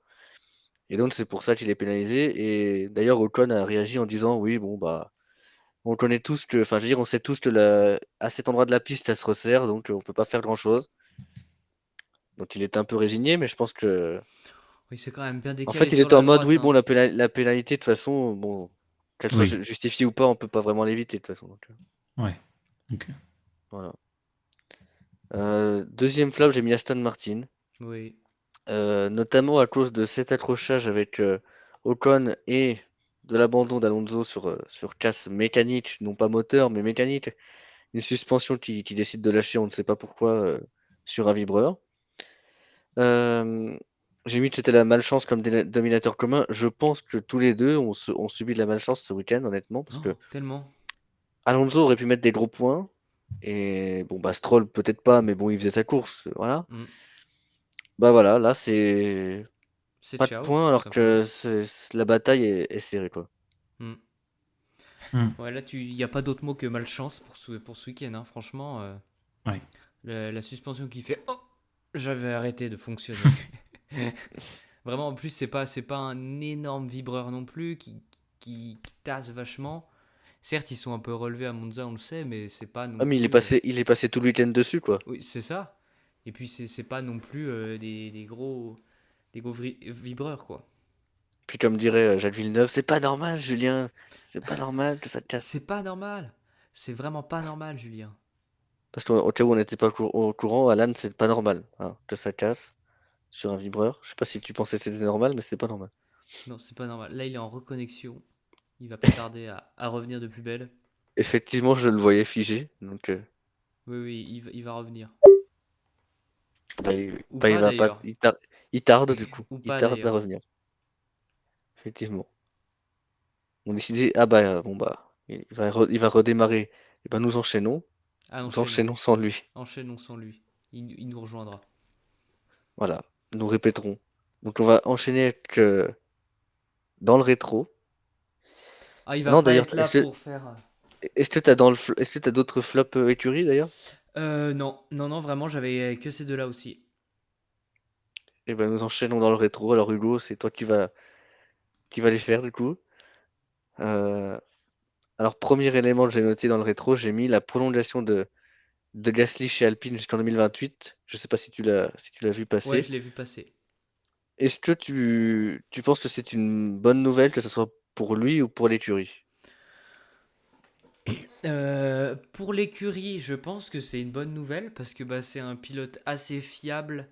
Et donc, c'est pour ça qu'il est pénalisé. Et d'ailleurs, Ocon a réagi en disant, oui, bon, bah, on connaît tous que, enfin, je veux dire, on sait tous que à cet endroit de la piste, ça se resserre, donc on peut pas faire grand-chose. Donc, il était un peu résigné, mais je pense que, Oui, c'est quand même bien en décalé fait, il sur était la en mode, droite, oui, bon, hein. la pénalité, de toute façon, bon, qu'elle soit Oui. justifiée ou pas, on peut pas vraiment l'éviter, de toute façon. Donc, Ouais. Ok. voilà. Deuxième flop, j'ai mis Aston Martin. Oui. Notamment à cause de cet accrochage avec Ocon et de l'abandon d'Alonso sur casse mécanique, non pas moteur, mais mécanique. Une suspension qui décide de lâcher, on ne sait pas pourquoi, sur un vibreur. Euh, j'ai mis que c'était la malchance comme dominateur commun. Je pense que tous les deux ont subi de la malchance ce week-end, honnêtement, parce Oh, que tellement. Alonso aurait pu mettre des gros points. Et bon, bah Stroll peut-être pas, mais bon, il faisait sa course, voilà. Mm. Bah voilà, là c'est C'est pas de ciao, points tout alors que simplement. la bataille est serrée, quoi. Mm. Mhm. Ouais, là, il n'y a pas d'autre mot que malchance pour ce week-end, hein. Franchement, Ouais. la suspension qui fait oh, j'avais arrêté de fonctionner. Vraiment, en plus, c'est pas un énorme vibreur non plus qui tasse vachement. Certes, ils sont un peu relevés à Monza, on le sait, mais c'est pas non Ah, mais plus. il est passé tout le week-end dessus, quoi. Oui, c'est ça. Et puis, c'est pas non plus des gros vibreurs, quoi. Puis comme dirait Jacques Villeneuve, c'est pas normal, Julien. C'est pas normal que ça te casse. C'est pas normal. C'est vraiment pas normal, Julien. Parce qu'au cas où on n'était pas au courant, Alan, c'est pas normal, hein, que ça casse sur un vibreur. Je sais pas si tu pensais que c'était normal, mais c'est pas normal. Non, c'est pas normal. Là, il est en reconnexion. Il va pas tarder à revenir de plus belle. Effectivement, je le voyais figé, donc Oui, oui, il va revenir. Ou il pas va pas, d'ailleurs. il tarde du coup, Ou il pas tarde à d'ailleurs. revenir. Effectivement. On décidait, ah bah bon bah, il va redémarrer. Et ben Ah, nous enchaînons. enchaînons sans lui. Enchaînons sans lui. Il nous rejoindra. Voilà, nous répéterons. Donc on va enchaîner avec dans le rétro. Ah, il va Non pas d'ailleurs, être là pour faire. est-ce que t'as dans est-ce que t'as d'autres flops écuries d'ailleurs? Non, non, non, vraiment, j'avais que ces deux-là aussi. Et ben nous enchaînons dans le rétro. Alors Hugo, c'est toi qui va les faire du coup. Euh, alors premier élément que j'ai noté dans le rétro, j'ai mis la prolongation de Gasly chez Alpine jusqu'en 2028. Je sais pas si tu l'as vu Ouais, passer. je l'ai vu passer. Est-ce que tu penses que c'est une bonne nouvelle, que ce soit pour lui ou pour l'écurie? Pour l'écurie, je pense que c'est une bonne nouvelle parce que bah, c'est un pilote assez fiable,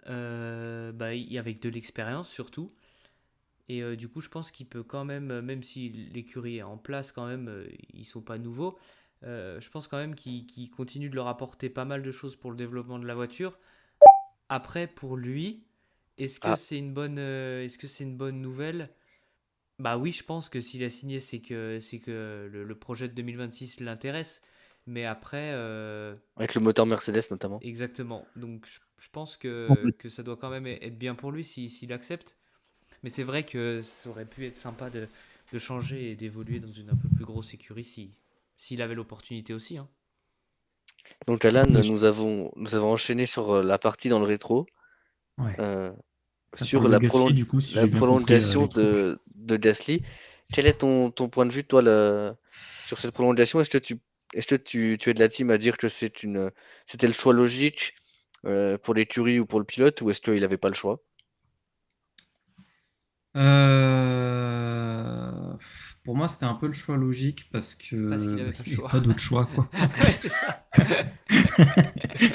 bah, avec de l'expérience surtout. Et du coup, je pense qu'il peut quand même, même si l'écurie est en place quand même, ils sont pas nouveaux. Je pense quand même qu'il continue de leur apporter pas mal de choses pour le développement de la voiture. Après, pour lui, Ah, est-ce que c'est une bonne nouvelle? Bah oui, je pense que s'il a signé, c'est que le projet de 2026 l'intéresse. Mais après, avec le moteur Mercedes notamment. exactement. Donc je pense En fait, que ça doit quand même être bien pour lui s'il accepte. Mais c'est vrai que ça aurait pu être sympa de changer et d'évoluer dans une un peu plus grosse écurie s'il avait l'opportunité aussi, hein. Donc Alan, mais nous avons enchaîné sur la partie dans le rétro, ouais. euh, Ça sur parle de Gasly, du coup, si la j'ai bien compris prolongation l'électro. de Gasly. Quel est ton point de vue, toi, sur cette prolongation? Est-ce que tu es de la team à dire que c'était le choix logique pour l'écurie ou pour le pilote, ou est-ce qu'il n'avait pas le choix? Pour moi, c'était un peu le choix logique parce Parce qu'il que avait bah, pas le il n'y avait choix. pas d'autre choix, quoi. Ouais, c'est ça.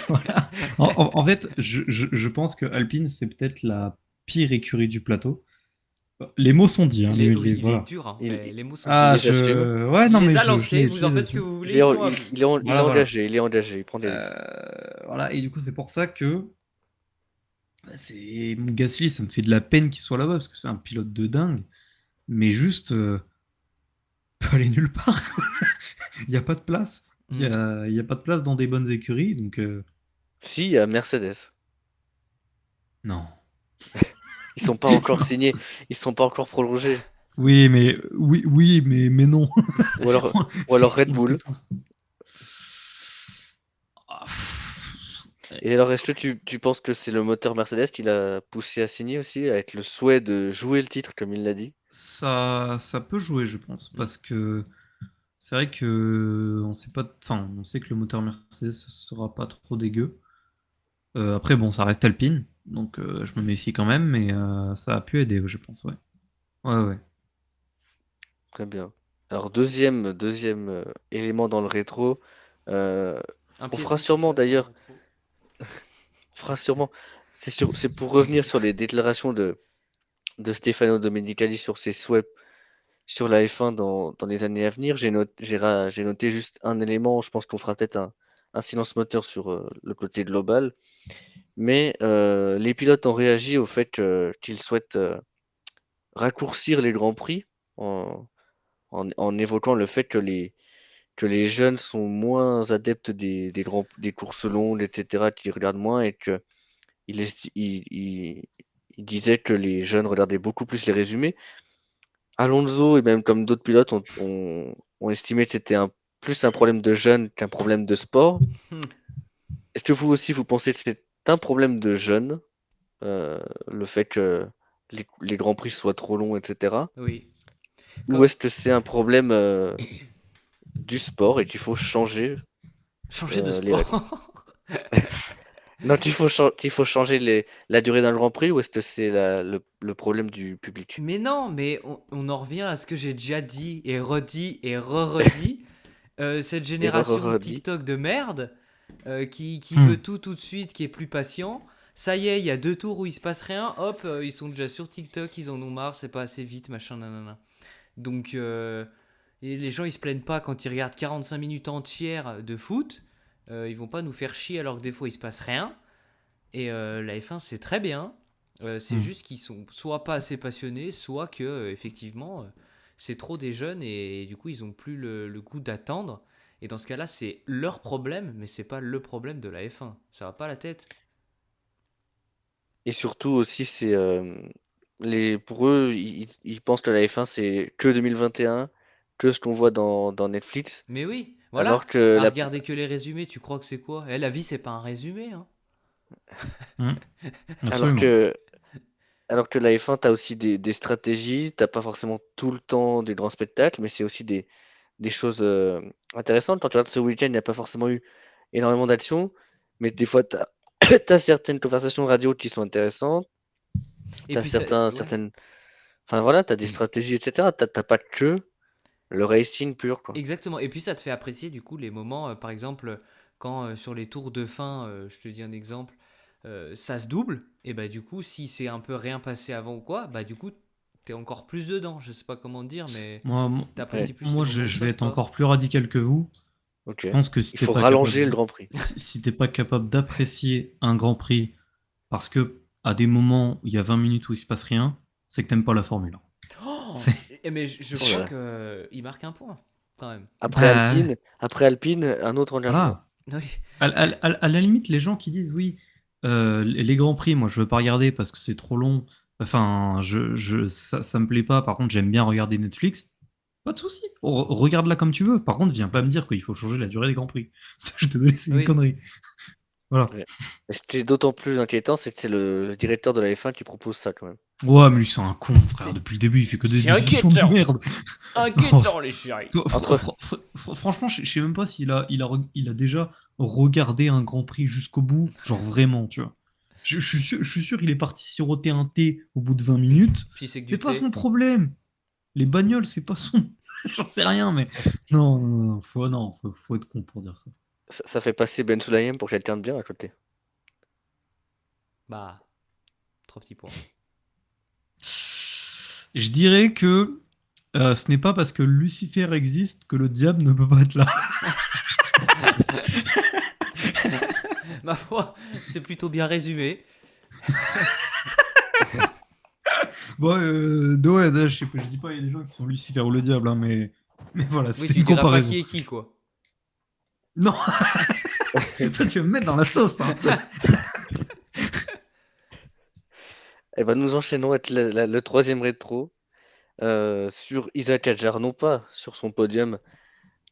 Voilà. En fait, je pense que Alpine, c'est peut-être la pire écurie du plateau. Les mots sont dits, hein, Oui, il est voilà. dur, hein. Il, Les mots sont il durs. Ah, les assume. Ouais, Il non, les mais a je lancés, vous en les faites ce que assume. vous voulez, ils sont à vous. Il est Voilà, voilà. engagé, il est engagé, il prend des risques. Voilà, et du coup, c'est pour ça que bah, Gasly, ça me fait de la peine qu'il soit là-bas parce que c'est un pilote de dingue. Mais juste, peut aller nulle part, quoi. Il n'y a pas de place. Hmm. Il y a pas de place dans des bonnes écuries, donc Si, il y a Mercedes. non. Ils sont pas encore signés, ils sont pas encore prolongés. Oui, mais non. Ou alors, ou C'est- alors Red on le sait Bull. tous. Ah, Et alors, est-ce que tu penses que c'est le moteur Mercedes qui l'a poussé à signer aussi, avec le souhait de jouer le titre, comme il l'a dit? ça peut jouer, je pense, Hmm. parce que c'est vrai que on sait que le moteur Mercedes sera pas trop dégueu. Après, bon, ça reste Alpine, donc je me méfie quand même, mais ça a pu aider, je pense, ouais. Ouais, ouais. Très bien. Alors, deuxième élément dans le rétro, euh, Un on fera piéton qui sûrement passe dans le d'ailleurs, rétro. on fera sûrement, c'est pour revenir sur les déclarations de Stefano Domenicali sur ses souhaits sur la F1 dans les années à venir. J'ai noté juste un élément, je pense qu'on fera peut-être un silence moteur sur le côté global, mais les pilotes ont réagi au fait qu'ils souhaitent raccourcir les grands prix en, en évoquant le fait que les jeunes sont moins adeptes des courses longues, etc., qui regardent moins et que il disait que les jeunes regardaient beaucoup plus les résumés. Alonso et même comme d'autres pilotes ont estimé que c'était plus un problème de jeunes qu'un problème de sport. Hmm. Est-ce que vous aussi vous pensez que c'est un problème de jeunes, le fait que les grands prix soient trop longs, etc. Oui. Ou Quand... est-ce que c'est un problème du sport et qu'il faut changer Changer de les règles? sport. Non, qu'il faut changer la durée d'un Grand Prix ou est-ce que c'est le problème du public? Mais non, mais on en revient à ce que j'ai déjà dit et redit et re-redit. Cette génération de Erreur dit. TikTok de merde qui Hmm. veut tout de suite, qui est plus patient. Ça y est, il y a 2 tours où il se passe rien. Hop, ils sont déjà sur TikTok, ils en ont marre, c'est pas assez vite, machin, nanana. Donc, et les gens ils se plaignent pas quand ils regardent 45 minutes entières de foot. Ils vont pas nous faire chier alors que des fois il se passe rien. Et la F1 c'est très bien. C'est Hmm. juste qu'ils sont soit pas assez passionnés, soit que effectivement c'est trop des jeunes et, du coup ils ont plus le goût d'attendre. Et dans ce cas-là, c'est leur problème, mais c'est pas le problème de la F1. Ça va pas la tête. Et surtout aussi, c'est pour eux, ils pensent que la F1 c'est que 2021, que ce qu'on voit dans Netflix, Mais oui, voilà. alors que À la, regarder que les résumés, tu crois que c'est quoi? La vie, c'est pas un résumé, hein. Hmm. alors Absolument. que Alors que la F1, tu as aussi des stratégies, t'as pas forcément tout le temps des grands spectacles, mais c'est aussi des choses intéressantes. Quand tu regardes ce week-end, il n'y a pas forcément eu énormément d'actions, mais des fois, tu as, certaines conversations radio qui sont intéressantes, Et tu as puis, ouais. certaines... Enfin voilà, tu as des stratégies, etc. T'as pas que le racing pur, quoi. Exactement. Et puis ça te fait apprécier du coup les moments, par exemple, quand sur les tours de fin, je te dis un exemple, ça se double, et bah du coup, si c'est un peu rien passé avant ou quoi, bah du coup, t'es encore plus dedans. Je sais pas comment dire, mais Moi, mo- Ouais, t'apprécies plus les moi, moments où je ça vais se être bat. encore plus radical que vous. ok. Je pense que si Il t'es faut pas capable, rallonger le Grand Prix. si t'es pas capable d'apprécier un Grand Prix parce que à des moments où il y a 20 minutes où il se passe rien, c'est que t'aimes pas la Formule 1. Oh, C'est, mais je Oh là crois là. que il marque un point quand même. bah, Après Alpine, un autre engagement. voilà. Oui. À la limite, les gens qui disent oui, les Grands Prix, moi je veux pas regarder parce que c'est trop long. Enfin, ça me plaît pas. Par contre, j'aime bien regarder Netflix. Pas de souci. Regarde-la comme tu veux. Par contre, viens pas me dire qu'il faut changer la durée des Grands Prix. Ça, je suis désolé, c'est une Oui. connerie. Voilà. Ouais. Et ce qui est d'autant plus inquiétant, c'est que c'est le directeur de la F1 qui propose ça quand même. Ouais, mais lui, c'est un con, frère. C'est Depuis le début, il fait que des c'est décisions de inquiétant. merde. Non, Inquiétant les chéris. Entre, Franchement, je sais même pas s'il il a déjà regardé un Grand Prix jusqu'au bout. Genre vraiment, tu vois. Je suis sûr il est parti siroter un thé au bout de 20 minutes. Puis c'est que C'est du pas son thé. problème. Les bagnoles, c'est pas son. J'en sais rien, mais. Non, non, faut être con pour dire ça. ça fait passer Ben Sulayem pour quelqu'un de bien à côté. Bah, 3 petits points. Je dirais que ce n'est pas parce que Lucifer existe que le diable ne peut pas être là. Ma foi, c'est plutôt bien résumé. Bon, ouais, je sais pas, je dis pas, il y a des gens qui sont Lucifer ou le diable, hein, mais Mais voilà, Oui, c'était tu une diras pas comparaison. qui est qui, quoi. Non, toi tu veux me mettre dans la sauce, hein. Et ben nous enchaînons avec le troisième rétro sur Isaac Hadjar, non pas sur son podium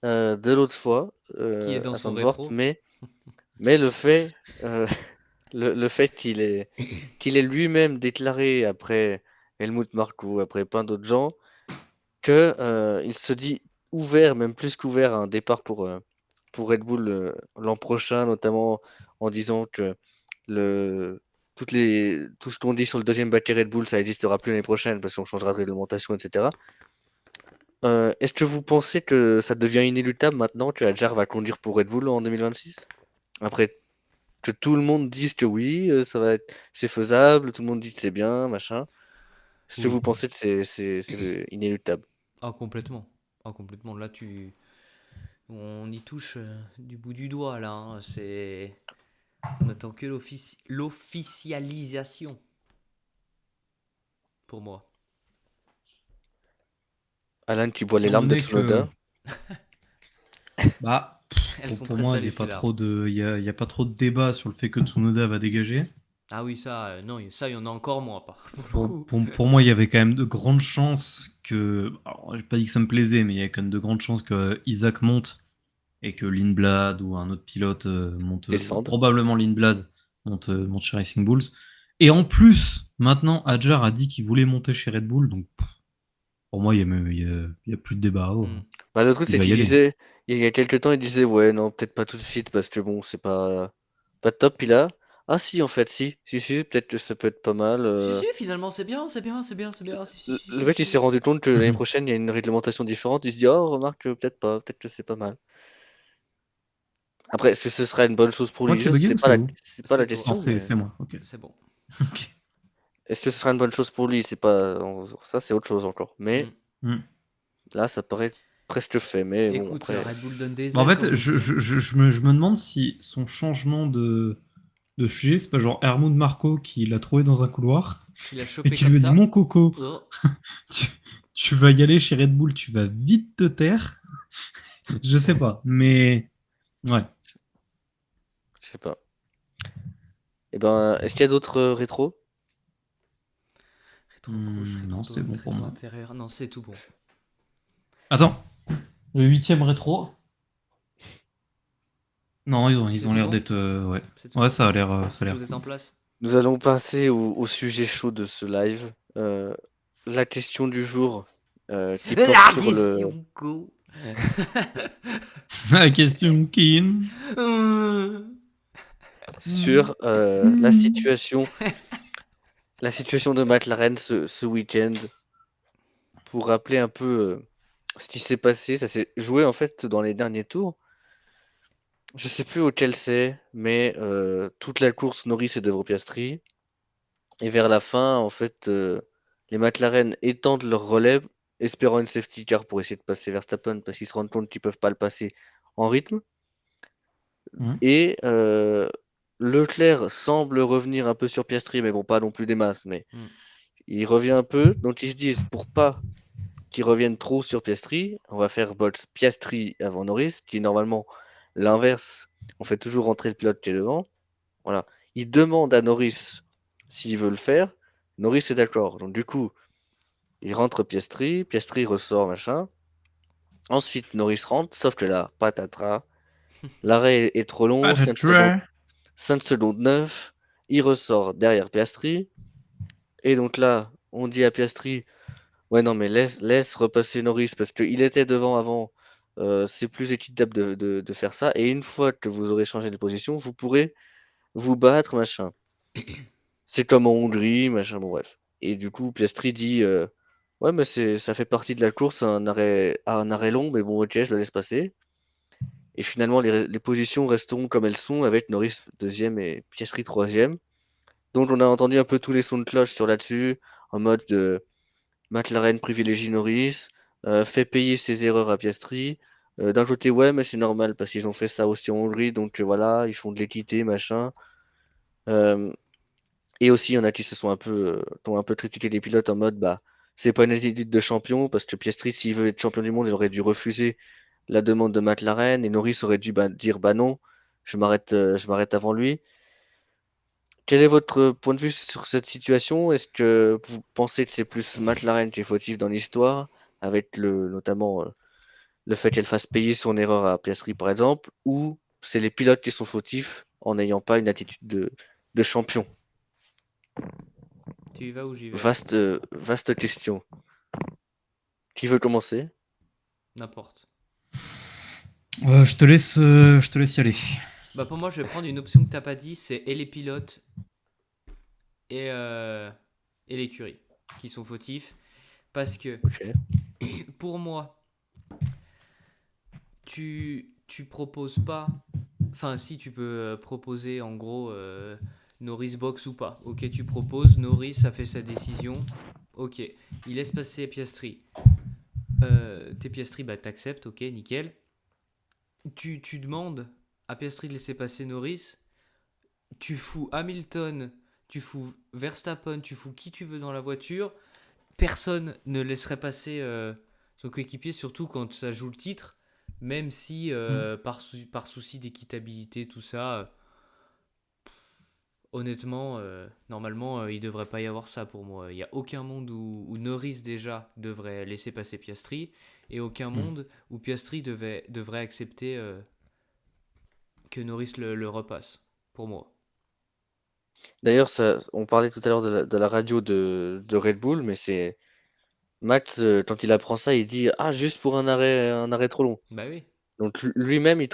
de l'autre fois Qui est dans à son Zandvoort, rétro. mais le fait, le fait qu'il ait lui-même déclaré après Helmut Marko, après plein d'autres gens, que il se dit ouvert, même plus qu'ouvert à un départ pour Red Bull l'an prochain, notamment en disant que le, tout ce qu'on dit sur le deuxième baquet Red Bull, ça n'existera plus l'année prochaine parce qu'on changera de réglementation, etc. Est-ce que vous pensez que ça devient inéluctable maintenant que Hadjar va conduire pour Red Bull en 2026? Après que tout le monde dise que oui, c'est faisable, tout le monde dit que c'est bien, machin. Est-ce que Oui. vous pensez que c'est inéluctable? Ah, complètement. Ah, complètement. Là, on y touche du bout du doigt, là, hein. On n'attend que l'officialisation, pour moi. Alan qui boit les Étant larmes de donné que, Tsunoda. bah, Elles sont pour très moi, il salées, n'y a pas ces larmes. trop il y a pas trop de débat sur le fait que Tsunoda va dégager. Ah oui, ça, non, ça, il y en a encore moins, pas. Pour le coup. Pour moi, il y avait quand même de grandes chances que. Alors, j'ai pas dit que ça me plaisait, mais il y a quand même de grandes chances que Isaac monte et que Lindblad ou un autre pilote monte. Descendre. Probablement Lindblad monte chez Racing Bulls. Et en plus, maintenant, Hadjar a dit qu'il voulait monter chez Red Bull, donc pour moi, il y a plus de débat. Oh, Hmm. Bah, le truc, il c'est va qu'il y aller. disait, il y a quelques temps, il disait, ouais, non, peut-être pas tout de suite, parce que bon, c'est pas top. Puis là, ah si, en fait, si, peut-être que ça peut être pas mal. Si, si, finalement, c'est bien, c'est bien, c'est bien, c'est bien. Si, si, si, Le si, mec, il s'est si. rendu compte que l'année Mhm. prochaine, il y a une réglementation différente. Il se dit, oh, remarque, peut-être pas, peut-être que c'est pas mal. Après, est-ce que ce sera une bonne chose pour Moi lui? qui ai bugué ou c'est vous? C'est pas la C'est toi. Non, question, mais c'est moi. Ok. C'est bon. Ok. est-ce que ce sera une bonne chose pour lui? C'est pas, ça, c'est autre chose encore. Hmm. Mais Hmm. là, ça paraît presque fait. Mais bon, Écoute, après, Red Bull donne des Bah, en ailes, comme fait, on dit, hein. je me demande si son changement de sujet, c'est pas genre Hermund Marco qui l'a trouvé dans un couloir Qu'il a et chopé qui comme lui a dit ça. mon coco, Oh. tu, tu vas y aller chez Red Bull, tu vas vite te taire. Je sais pas, mais ouais. je sais pas. Et ben, est-ce qu'il y a d'autres rétros? Rétro gauche, rétro Non, c'est bon droite, pour rétro moi. intérieur. Non, c'est tout bon. Attends, le huitième rétro. Non, C'est ils ont tout l'air bon? d'être ouais. C'est tout Ouais, bon? ça a l'air Tout est cool. en place? Nous allons passer au sujet chaud de ce live. La question du jour qui porte La sur question go. La question Kin. sur la situation de McLaren ce week-end. Pour rappeler un peu ce qui s'est passé, ça s'est joué en fait dans les derniers tours. Je sais plus auquel c'est, mais toute la course, Norris est devant Piastri. Et vers la fin, en fait, les McLaren étendent leur relais, espérant une safety car pour essayer de passer Verstappen, parce qu'ils se rendent compte qu'ils peuvent pas le passer en rythme. Hmm. Et Leclerc semble revenir un peu sur Piastri, mais bon, pas non plus des masses, mais Hmm. il revient un peu. Donc ils se disent, pour pas qu'ils reviennent trop sur Piastri, on va faire box Piastri avant Norris, qui est normalement l'inverse. On fait toujours rentrer le pilote qui est devant. Voilà. Il demande à Norris s'il veut le faire. Norris est d'accord. Donc du coup, il rentre Piastri, Piastri ressort, machin. Ensuite, Norris rentre, sauf que là, patatras. L'arrêt est trop long, 5 secondes, Patatras. 5 secondes 9. Il ressort derrière Piastri. Et donc là, on dit à Piastri, ouais non mais laisse repasser Norris parce qu'il était devant avant. C'est plus équitable de faire ça. Et une fois que vous aurez changé de position, vous pourrez vous battre, machin. C'est comme en Hongrie, machin, bon bref. Et du coup, Piastri dit ouais, mais ça fait partie de la course, un arrêt long, mais bon, ok, je le laisse passer. Et finalement, les positions resteront comme elles sont, avec Norris deuxième et Piastri troisième. Donc, on a entendu un peu tous les sons de cloche sur là-dessus, en mode McLaren privilégie Norris, fait payer ses erreurs à Piastri. D'un côté, ouais, mais c'est normal parce qu'ils ont fait ça aussi en Hongrie, donc voilà, ils font de l'équité, machin. Euh, Et aussi, il y en a qui se sont qui ont un peu critiqué les pilotes en mode, bah, c'est pas une attitude de champion parce que Piastri, s'il veut être champion du monde, il aurait dû refuser la demande de McLaren et Norris aurait dû dire bah non, je m'arrête avant lui. Quel est votre point de vue sur cette situation? Est-ce que vous pensez que c'est plus McLaren qui est fautif dans l'histoire, avec notamment le fait qu'elle fasse payer son erreur à Piastri par exemple, ou c'est les pilotes qui sont fautifs en n'ayant pas une attitude de champion? Tu y vas ou j'y vais? Vaste question. Qui veut commencer? N'importe. Je te laisse y aller. Bah pour moi, je vais prendre une option que t'as pas dit, c'est et les pilotes et, euh, et l'écurie qui sont fautifs. Parce que Ok. pour moi, tu proposes pas. Enfin, si tu peux proposer en gros Norris box ou pas. Ok, tu proposes, Norris a fait sa décision. Ok, il laisse passer Piastri. Tes Piastri, bah t'acceptes, ok, nickel. Tu demandes à Piastri de laisser passer Norris. Tu fous Hamilton, tu fous Verstappen, tu fous qui tu veux dans la voiture. Personne ne laisserait passer son coéquipier, surtout quand ça joue le titre. Même si, par souci d'équitabilité, tout ça, honnêtement, normalement, il ne devrait pas y avoir ça pour moi. Il n'y a aucun monde où Norris déjà devrait laisser passer Piastri, et aucun Mm. monde où Piastri devrait accepter que Norris le repasse, pour moi. D'ailleurs, on parlait tout à l'heure de la radio de Red Bull, mais c'est Max, quand il apprend ça, il dit ah, juste pour un arrêt trop long. Bah oui, Donc lui-même, il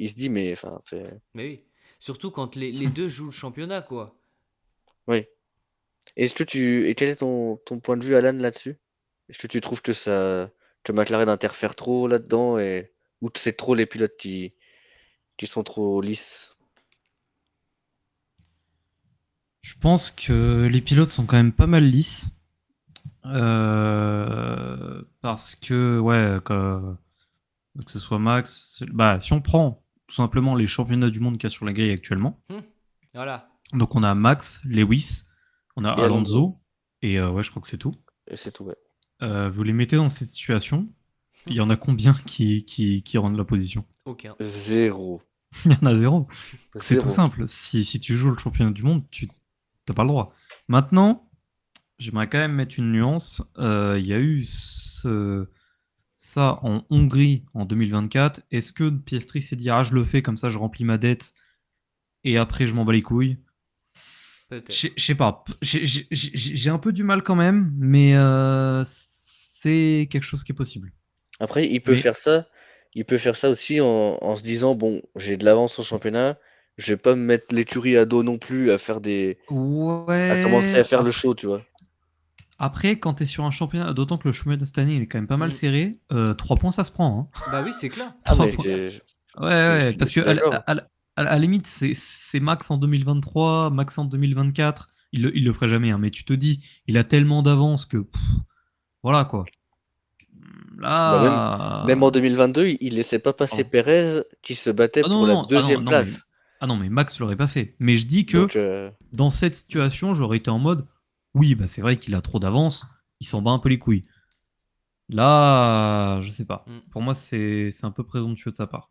se dit, mais enfin, c'est. bah oui. Surtout quand les deux jouent le championnat, quoi. Oui. Et quel est ton point de vue, Alan, là-dessus? Est-ce que tu trouves que McLaren interfère trop là-dedans ou que c'est trop les pilotes qui sont trop lisses? Je pense que les pilotes sont quand même pas mal lisses. Parce que, ouais, que ce soit Max, bah, si on prend tout simplement les championnats du monde qu'il y a sur la grille actuellement, Hum, voilà. donc on a Max, Lewis, on a Et Alonso. Alonso, et ouais, je crois que c'est tout. Et c'est tout, ouais. Vous les mettez dans cette situation, il y en a combien qui rendent la position? Aucun. Zéro. Il y en a zéro. C'est tout Zéro. simple. Si tu joues le championnat du monde, tu n'as pas le droit. Maintenant, j'aimerais quand même mettre une nuance. Il y a eu ça en Hongrie en 2024. Est-ce que Piastri s'est dit, ah, je le fais, comme ça je remplis ma dette et après je m'en bats les couilles? Peut-être. Je sais pas. J'ai un peu du mal quand même, mais c'est quelque chose qui est possible. Après, Mais il peut faire ça aussi en se disant, bon, j'ai de l'avance au championnat, je vais pas me mettre l'écurie à dos non plus à commencer à ouais, faire le show, tu vois. après, quand tu es sur un championnat, d'autant que le championnat cette année il est quand même pas mal Hum. serré, 3 points ça se prend. Hein. Bah oui, c'est clair. Ah, 3 mais C'est points. clair. Ouais, ouais, je parce que suis d'accord. à la limite, c'est Max en 2023, Max en 2024. Il le ferait jamais, hein, mais tu te dis, il a tellement d'avance que voilà quoi. Bah même en Là. 2022, il laissait pas passer Pardon. Perez qui se battait Ah non, pour la non, ah non, deuxième non, mais, place. ah non, mais Max l'aurait pas fait. Mais je dis que Donc, dans cette situation, j'aurais été en mode, oui, bah c'est vrai qu'il a trop d'avance, il s'en bat un peu les couilles. Là, je sais pas. Hum. Pour moi, c'est un peu présomptueux de sa part.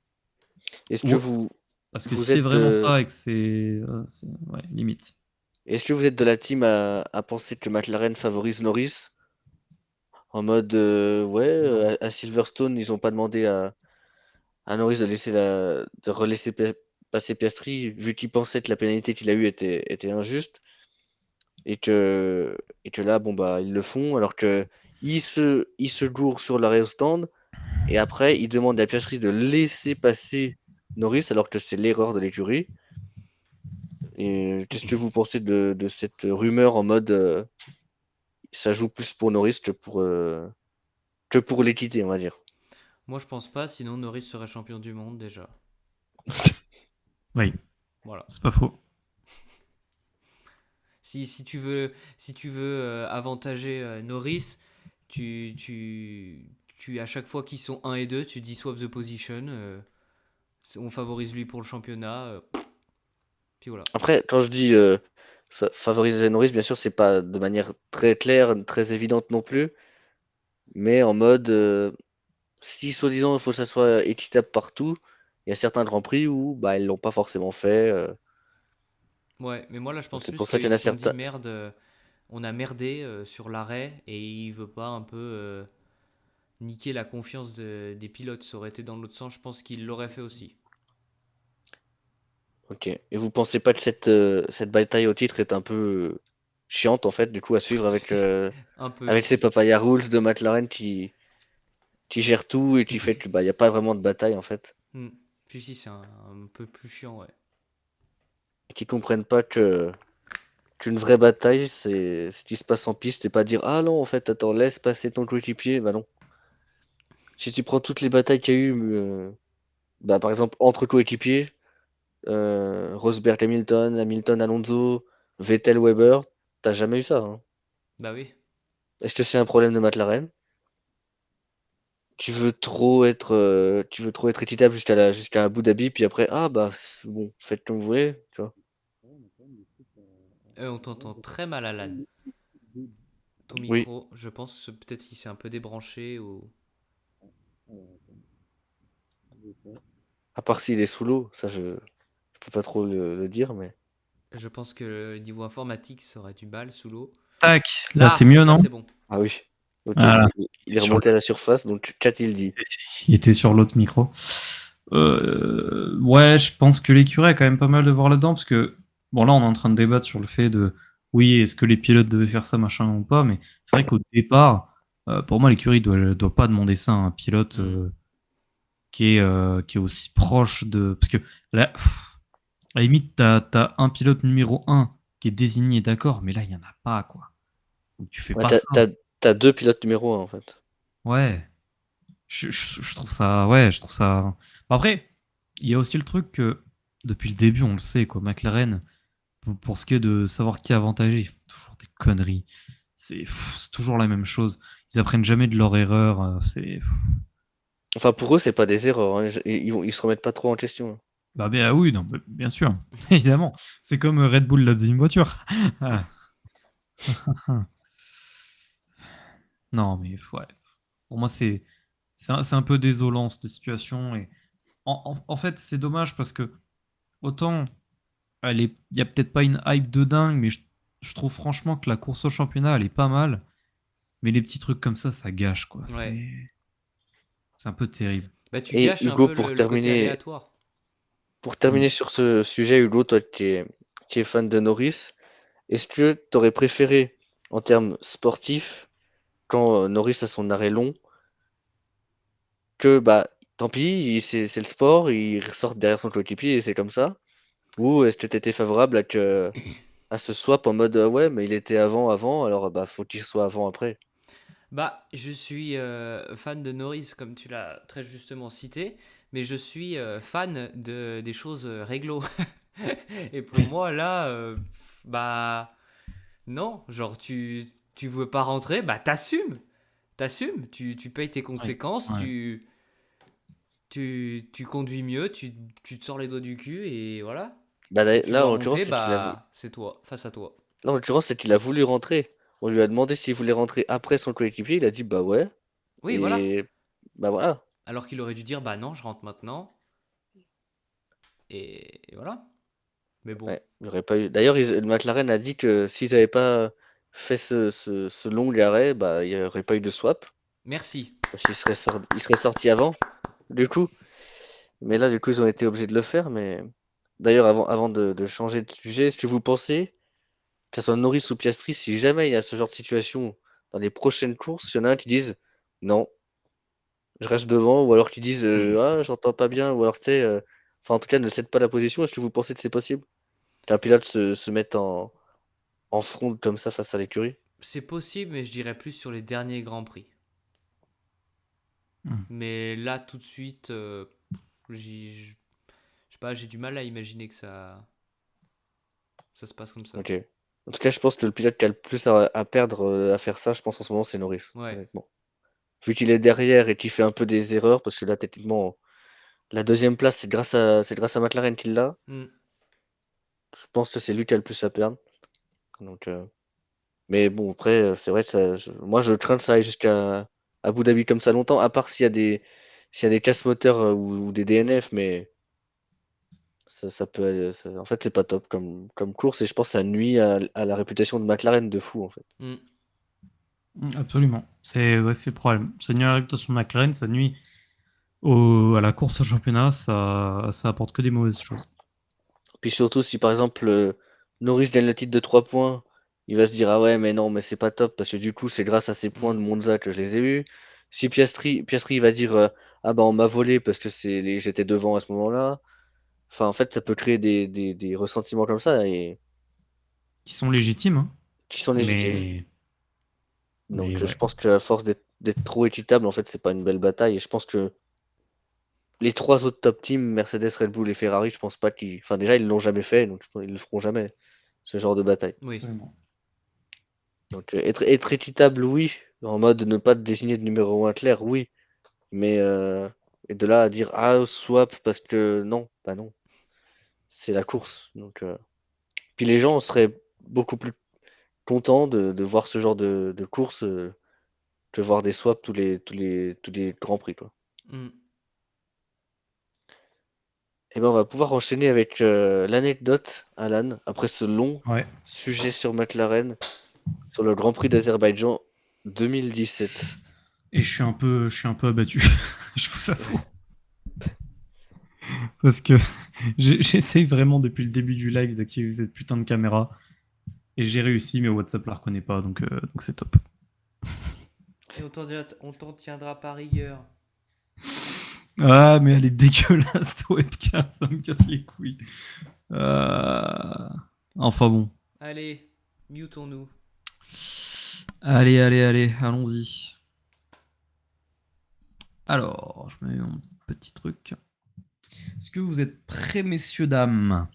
est-ce que Ou- vous, Parce que si vous c'est êtes vraiment de, ça et que ouais, limite. est-ce que vous êtes de la team à penser que McLaren favorise Norris? En mode, ouais, Non. à Silverstone, ils ont pas demandé à Norris de passer Piastri, vu qu'il pensait que la pénalité qu'il a eue était injuste, et que là, bon, bah, ils le font, alors que il se gourre sur l'arrêt au stand, et après, il demande à Piastri de laisser passer Norris, alors que c'est l'erreur de l'écurie. Et qu'est-ce que vous pensez de cette rumeur en mode, ça joue plus pour Norris que pour l'équité, on va dire. Moi, je pense pas, sinon Norris serait champion du monde déjà. Oui, Voilà. c'est pas faux. Si tu veux avantager Norris, à chaque fois qu'ils sont 1 et 2, tu dis swap the position. On favorise lui pour le championnat. Puis voilà. Après, quand je dis favoriser Norris, bien sûr, c'est pas de manière très claire, très évidente non plus, mais en mode, si soi-disant il faut que ça soit équitable partout, il y a certains grands prix où bah, ils l'ont pas forcément fait. Ouais, mais moi là, je Donc pense c'est plus pour ça qu'il qu'ils y en a se sont dit certains. merde, on a merdé sur l'arrêt et il veut pas un peu niquer la confiance des pilotes. Ça aurait été dans l'autre sens, je pense qu'il l'aurait fait aussi. Ok. Et vous pensez pas que cette bataille au titre est un peu chiante en fait, du coup, à suivre Si, un peu, avec ces si. papaya rules de McLaren qui gère tout et qui fait que bah, il n'y a pas vraiment de bataille en fait. Hmm. Puis si, c'est un peu plus chiant, ouais. Et qui comprennent pas que qu'une vraie bataille, c'est ce qui se passe en piste et pas dire ah non, en fait, attends, laisse passer ton coéquipier. Bah non. Si tu prends toutes les batailles qu'il y a eu, bah, par exemple, entre coéquipiers, Rosberg Hamilton, Hamilton Alonso, Vettel Weber, t'as jamais eu ça, hein. Bah oui. Est-ce que c'est un problème de McLaren? Tu veux trop être équitable jusqu'à Abu Dhabi, puis après, ah bah bon, faites comme vous voulez, tu vois. On t'entend très mal, Alan. Ton Oui, micro, je pense peut-être qu'il s'est un peu débranché ou. à part s'il est sous l'eau, ça je peux pas trop le dire, mais. Je pense que le niveau informatique ça aurait du mal sous l'eau. Tac, là c'est Là, mieux, là non? c'est bon. Ah oui. Ok, Voilà, il est remonté à la surface, donc qu'a-t-il dit? il était sur l'autre micro. Ouais, je pense que l'écurie a quand même pas mal de voir là-dedans, parce que, bon, là, on est en train de débattre sur le fait de, oui, est-ce que les pilotes devaient faire ça, machin, ou pas, mais c'est vrai qu'au départ, pour moi, l'écurie doit pas demander ça à un pilote Hmm. qui est aussi proche de... Parce que, là, à la limite, t'as un pilote numéro un qui est désigné, d'accord, mais là, il y en a pas, quoi. Donc, tu fais Ouais, pas ça. t'as deux pilotes numéro un en fait. Ouais. Je trouve ça, ouais, je trouve ça. Bon, après, il y a aussi le truc que depuis le début, on le sait, quoi. McLaren, pour ce qui est de savoir qui est avantagé, ils font toujours des conneries. C'est toujours la même chose. Ils apprennent jamais de leur erreur. Enfin, pour eux, c'est pas des erreurs, hein. Ils se remettent pas trop en question, hein. Bah, ah oui, non, bah, bien sûr, évidemment. C'est comme Red Bull, la deuxième voiture. Ah. Non, mais ouais. Pour moi, c'est un peu désolant cette situation. Et en fait, c'est dommage parce que autant il y a peut-être pas une hype de dingue, mais je trouve franchement que la course au championnat, elle est pas mal. Mais les petits trucs comme ça gâche, quoi. Ouais. C'est un peu terrible. Bah tu Et gâches un Hugo, peu le côté aléatoire. pour Mm. terminer sur ce sujet, Hugo, toi qui es fan de Norris, est-ce que t'aurais préféré, en termes sportifs, quand Norris a son arrêt long, que bah tant pis, c'est le sport, il ressort derrière son coéquipier et c'est comme ça? Ou est-ce que t'étais favorable à ce swap en mode ouais, mais il était avant, alors bah faut qu'il soit avant après? Bah, je suis fan de Norris, comme tu l'as très justement cité, mais je suis fan des choses réglo. Et pour moi, là, bah, non, genre, tu veux pas rentrer, bah, t'assumes. T'assumes, tu payes tes Ouais, conséquences, ouais. tu conduis mieux, tu te sors les doigts du cul, et voilà. Bah Si tu là, veux en l'occurrence, remonter, bah, c'est toi, face à toi. là, en l'occurrence, c'est qu'il a voulu rentrer. On lui a demandé s'il voulait rentrer après son coéquipier, il a dit bah ouais, Oui, voilà. et bah voilà. Alors qu'il aurait dû dire, bah non, je rentre maintenant, et voilà. Mais bon, Ouais, il y aurait pas eu. D'ailleurs, le McLaren a dit que s'ils n'avaient pas fait ce long arrêt, bah il n'y aurait pas eu de swap. merci. Parce il serait sorti avant, du coup. Mais là, du coup, ils ont été obligés de le faire. Mais d'ailleurs, avant de changer de sujet, est-ce que vous pensez, que ce soit Norris ou Piastri, si jamais il y a ce genre de situation dans les prochaines courses, il y en a un qui dise non, je reste devant, ou alors qui disent ah, j'entends pas bien, ou alors tu sais, enfin en tout cas, ne cède pas la position, est-ce que vous pensez que c'est possible? Qu'un pilote se mette en front comme ça face à l'écurie? C'est possible, mais je dirais plus sur les derniers Grands Prix. Mm. Mais là, tout de suite, je sais pas, j'ai du mal à imaginer que ça se passe comme ça. Ok. En tout cas, je pense que le pilote qui a le plus à perdre à faire ça, je pense en ce moment, c'est Norris, Ouais. honnêtement. Vu qu'il est derrière et qu'il fait un peu des erreurs, parce que là, techniquement, la deuxième place, c'est grâce à McLaren qu'il l'a. Hmm. Je pense que c'est lui qui a le plus à perdre. Donc, mais bon, après, c'est vrai que moi, je crains que ça aille jusqu'à Abu Dhabi comme ça longtemps, à part s'il y a des casse-moteurs ou des DNF, mais ça peut aller, en fait, c'est pas top comme course et je pense que ça nuit à la réputation de McLaren de fou, en fait. Mm. Absolument. Ouais, c'est le problème. Ça nuit à la réputation de McLaren, ça nuit à la course au championnat, ça apporte que des mauvaises choses. Puis surtout, si par exemple Norris gagne le titre de 3 points, il va se dire ah ouais, mais non, mais c'est pas top parce que du coup, c'est grâce à ces points de Monza que je les ai eus. Si Piastri va dire ah bah on m'a volé parce que j'étais devant à ce moment-là. Enfin, en fait, ça peut créer des ressentiments comme ça et Qui sont légitimes, hein. qui sont légitimes. Mais Donc, je ouais. pense qu'à force d'être trop équitable, en fait, c'est pas une belle bataille. Et je pense que les 3 autres top teams, Mercedes, Red Bull et Ferrari, je pense pas qu'ils. Enfin, déjà, ils l'ont jamais fait, donc je pense qu'ils le feront jamais, ce genre de bataille. Oui. Absolument. Donc, être équitable, oui. En mode ne pas désigner de numéro 1 clair, oui. Mais et de là à dire ah, swap parce que non, bah non. C'est la course. Donc, puis les gens seraient beaucoup plus contents de voir ce genre de course que voir des swaps tous les grands prix, quoi. Mm. Et ben on va pouvoir enchaîner avec l'anecdote, Alan, après ce long Ouais. sujet sur McLaren, sur le Grand Prix d'Azerbaïdjan 2017. Et je suis un peu abattu. Je vous avoue. Parce que j'essaye vraiment depuis le début du live d'activer cette putain de caméra. Et j'ai réussi, mais WhatsApp la reconnaît pas, donc c'est top. Et on t'en tiendra par rigueur. Ah, mais elle est dégueulasse, ta webcam, ça me casse les couilles. Enfin bon. Allez, mutons-nous. Allez, allons-y. Alors, je mets mon petit truc. Est-ce que vous êtes prêts, messieurs, dames?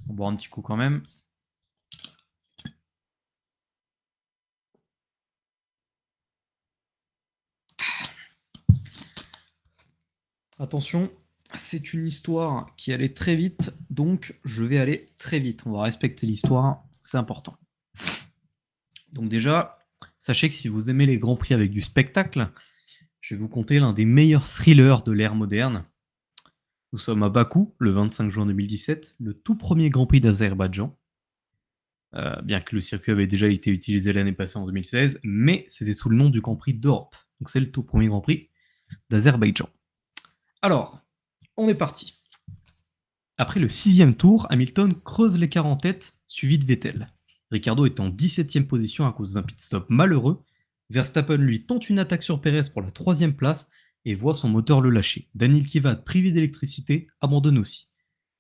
On va boire un petit coup quand même. Attention, c'est une histoire qui allait très vite, donc je vais aller très vite. On va respecter l'histoire, c'est important. Donc déjà, sachez que si vous aimez les grands prix avec du spectacle, je vais vous conter l'un des meilleurs thrillers de l'ère moderne. Nous sommes à Bakou, le 25 juin 2017, le tout premier Grand Prix d'Azerbaïdjan. Bien que le circuit avait déjà été utilisé l'année passée en 2016, mais c'était sous le nom du Grand Prix d'Europe. Donc c'est le tout premier Grand Prix d'Azerbaïdjan. Alors, on est parti. Après le 6e tour, Hamilton creuse l'écart en tête, suivi de Vettel. Ricciardo est en 17e position à cause d'un pit stop malheureux. Verstappen lui tente une attaque sur Perez pour la 3e place et voit son moteur le lâcher. Daniil Kvyat, privé d'électricité, abandonne aussi.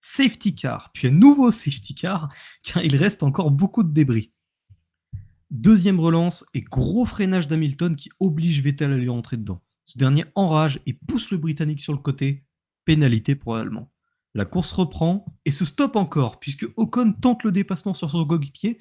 Safety car, puis un nouveau safety car, car il reste encore beaucoup de débris. Deuxième relance et gros freinage d'Hamilton qui oblige Vettel à lui rentrer dedans. Ce dernier enrage et pousse le Britannique sur le côté. Pénalité pour l'Allemand. La course reprend et se stoppe encore puisque Ocon tente le dépassement sur son coéquipier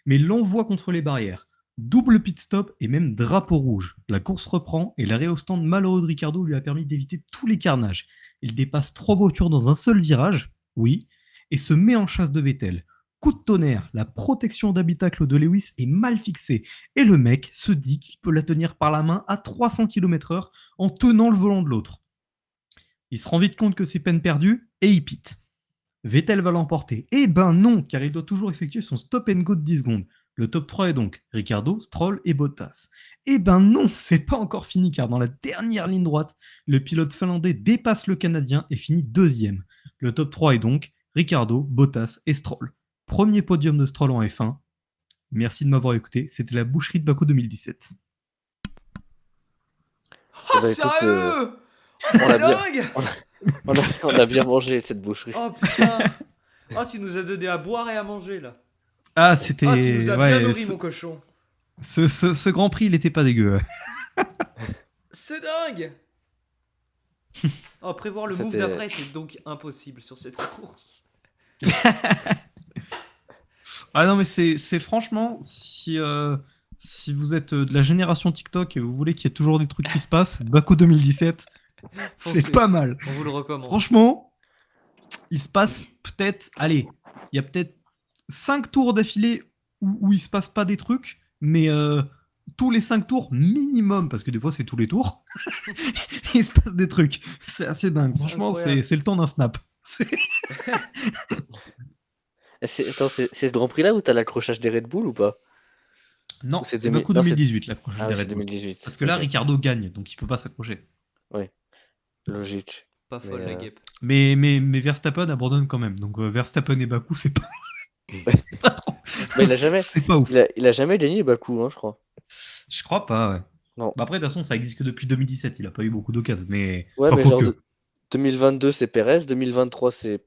mais l'envoie contre les barrières. Double pit stop et même drapeau rouge. La course reprend et l'arrêt au stand malheureux de Ricciardo lui a permis d'éviter tous les carnages. Il dépasse 3 voitures dans un seul virage, oui, et se met en chasse de Vettel. Coup de tonnerre, la protection d'habitacle de Lewis est mal fixée et le mec se dit qu'il peut la tenir par la main à 300 km/h en tenant le volant de l'autre. Il se rend vite compte que c'est peine perdue et il pite. Vettel va l'emporter. Eh ben non, car il doit toujours effectuer son stop and go de 10 secondes. Le top 3 est donc Ricciardo, Stroll et Bottas. Eh ben non, c'est pas encore fini, car dans la dernière ligne droite, le pilote finlandais dépasse le Canadien et finit deuxième. Le top 3 est donc Ricciardo, Bottas et Stroll. Premier podium de Stroll en F1. Merci de m'avoir écouté, c'était la boucherie de Bakou 2017. Oh, bah, écoute, sérieux Oh, on c'est a bien- dingue on a bien mangé de cette boucherie. Oh putain Oh, tu nous as donné à boire et à manger là. Ah, c'était... Ah, tu nous as bien ouais, nourri, mon cochon. ce Grand Prix, il était pas dégueu. C'est dingue Oh, prévoir le move C'était- d'après c'est donc impossible sur cette course. Ah non, mais c'est franchement, si vous êtes de la génération TikTok et vous voulez qu'il y ait toujours des trucs qui se passent, Baku 2017, Foncez. c'est pas mal. On vous le recommande. Franchement, il se passe peut-être, allez, il y a peut-être 5 tours d'affilée où il se passe pas des trucs, mais tous les 5 tours minimum, parce que des fois c'est tous les tours, il se passe des trucs. C'est assez dingue. C'est Franchement, incroyable. c'est le temps d'un snap. Attends, c'est ce Grand Prix-là où t'as l'accrochage des Red Bull ou pas? Ou Non, c'est c'est 2000... Baku Non, c'est... 2018, l'approche Ah des oui, c'est Red Bull. 2018. Parce que là, Ok, Ricardo gagne, donc il peut pas s'accrocher. oui, logique. Pas Mais, folle la guêpe. Mais Verstappen abandonne quand même. Donc Verstappen et Baku, c'est pas, Ouais. c'est pas trop. Bah, il a jamais... C'est pas ouf. il a jamais gagné Bakou, hein, je crois. Je crois pas, ouais. Non. Bah après, de toute façon, ça existe que depuis 2017. Il a pas eu beaucoup d'occasions, mais. Ouais, Enfin, mais genre quoique. 2022 c'est Perez, 2023 c'est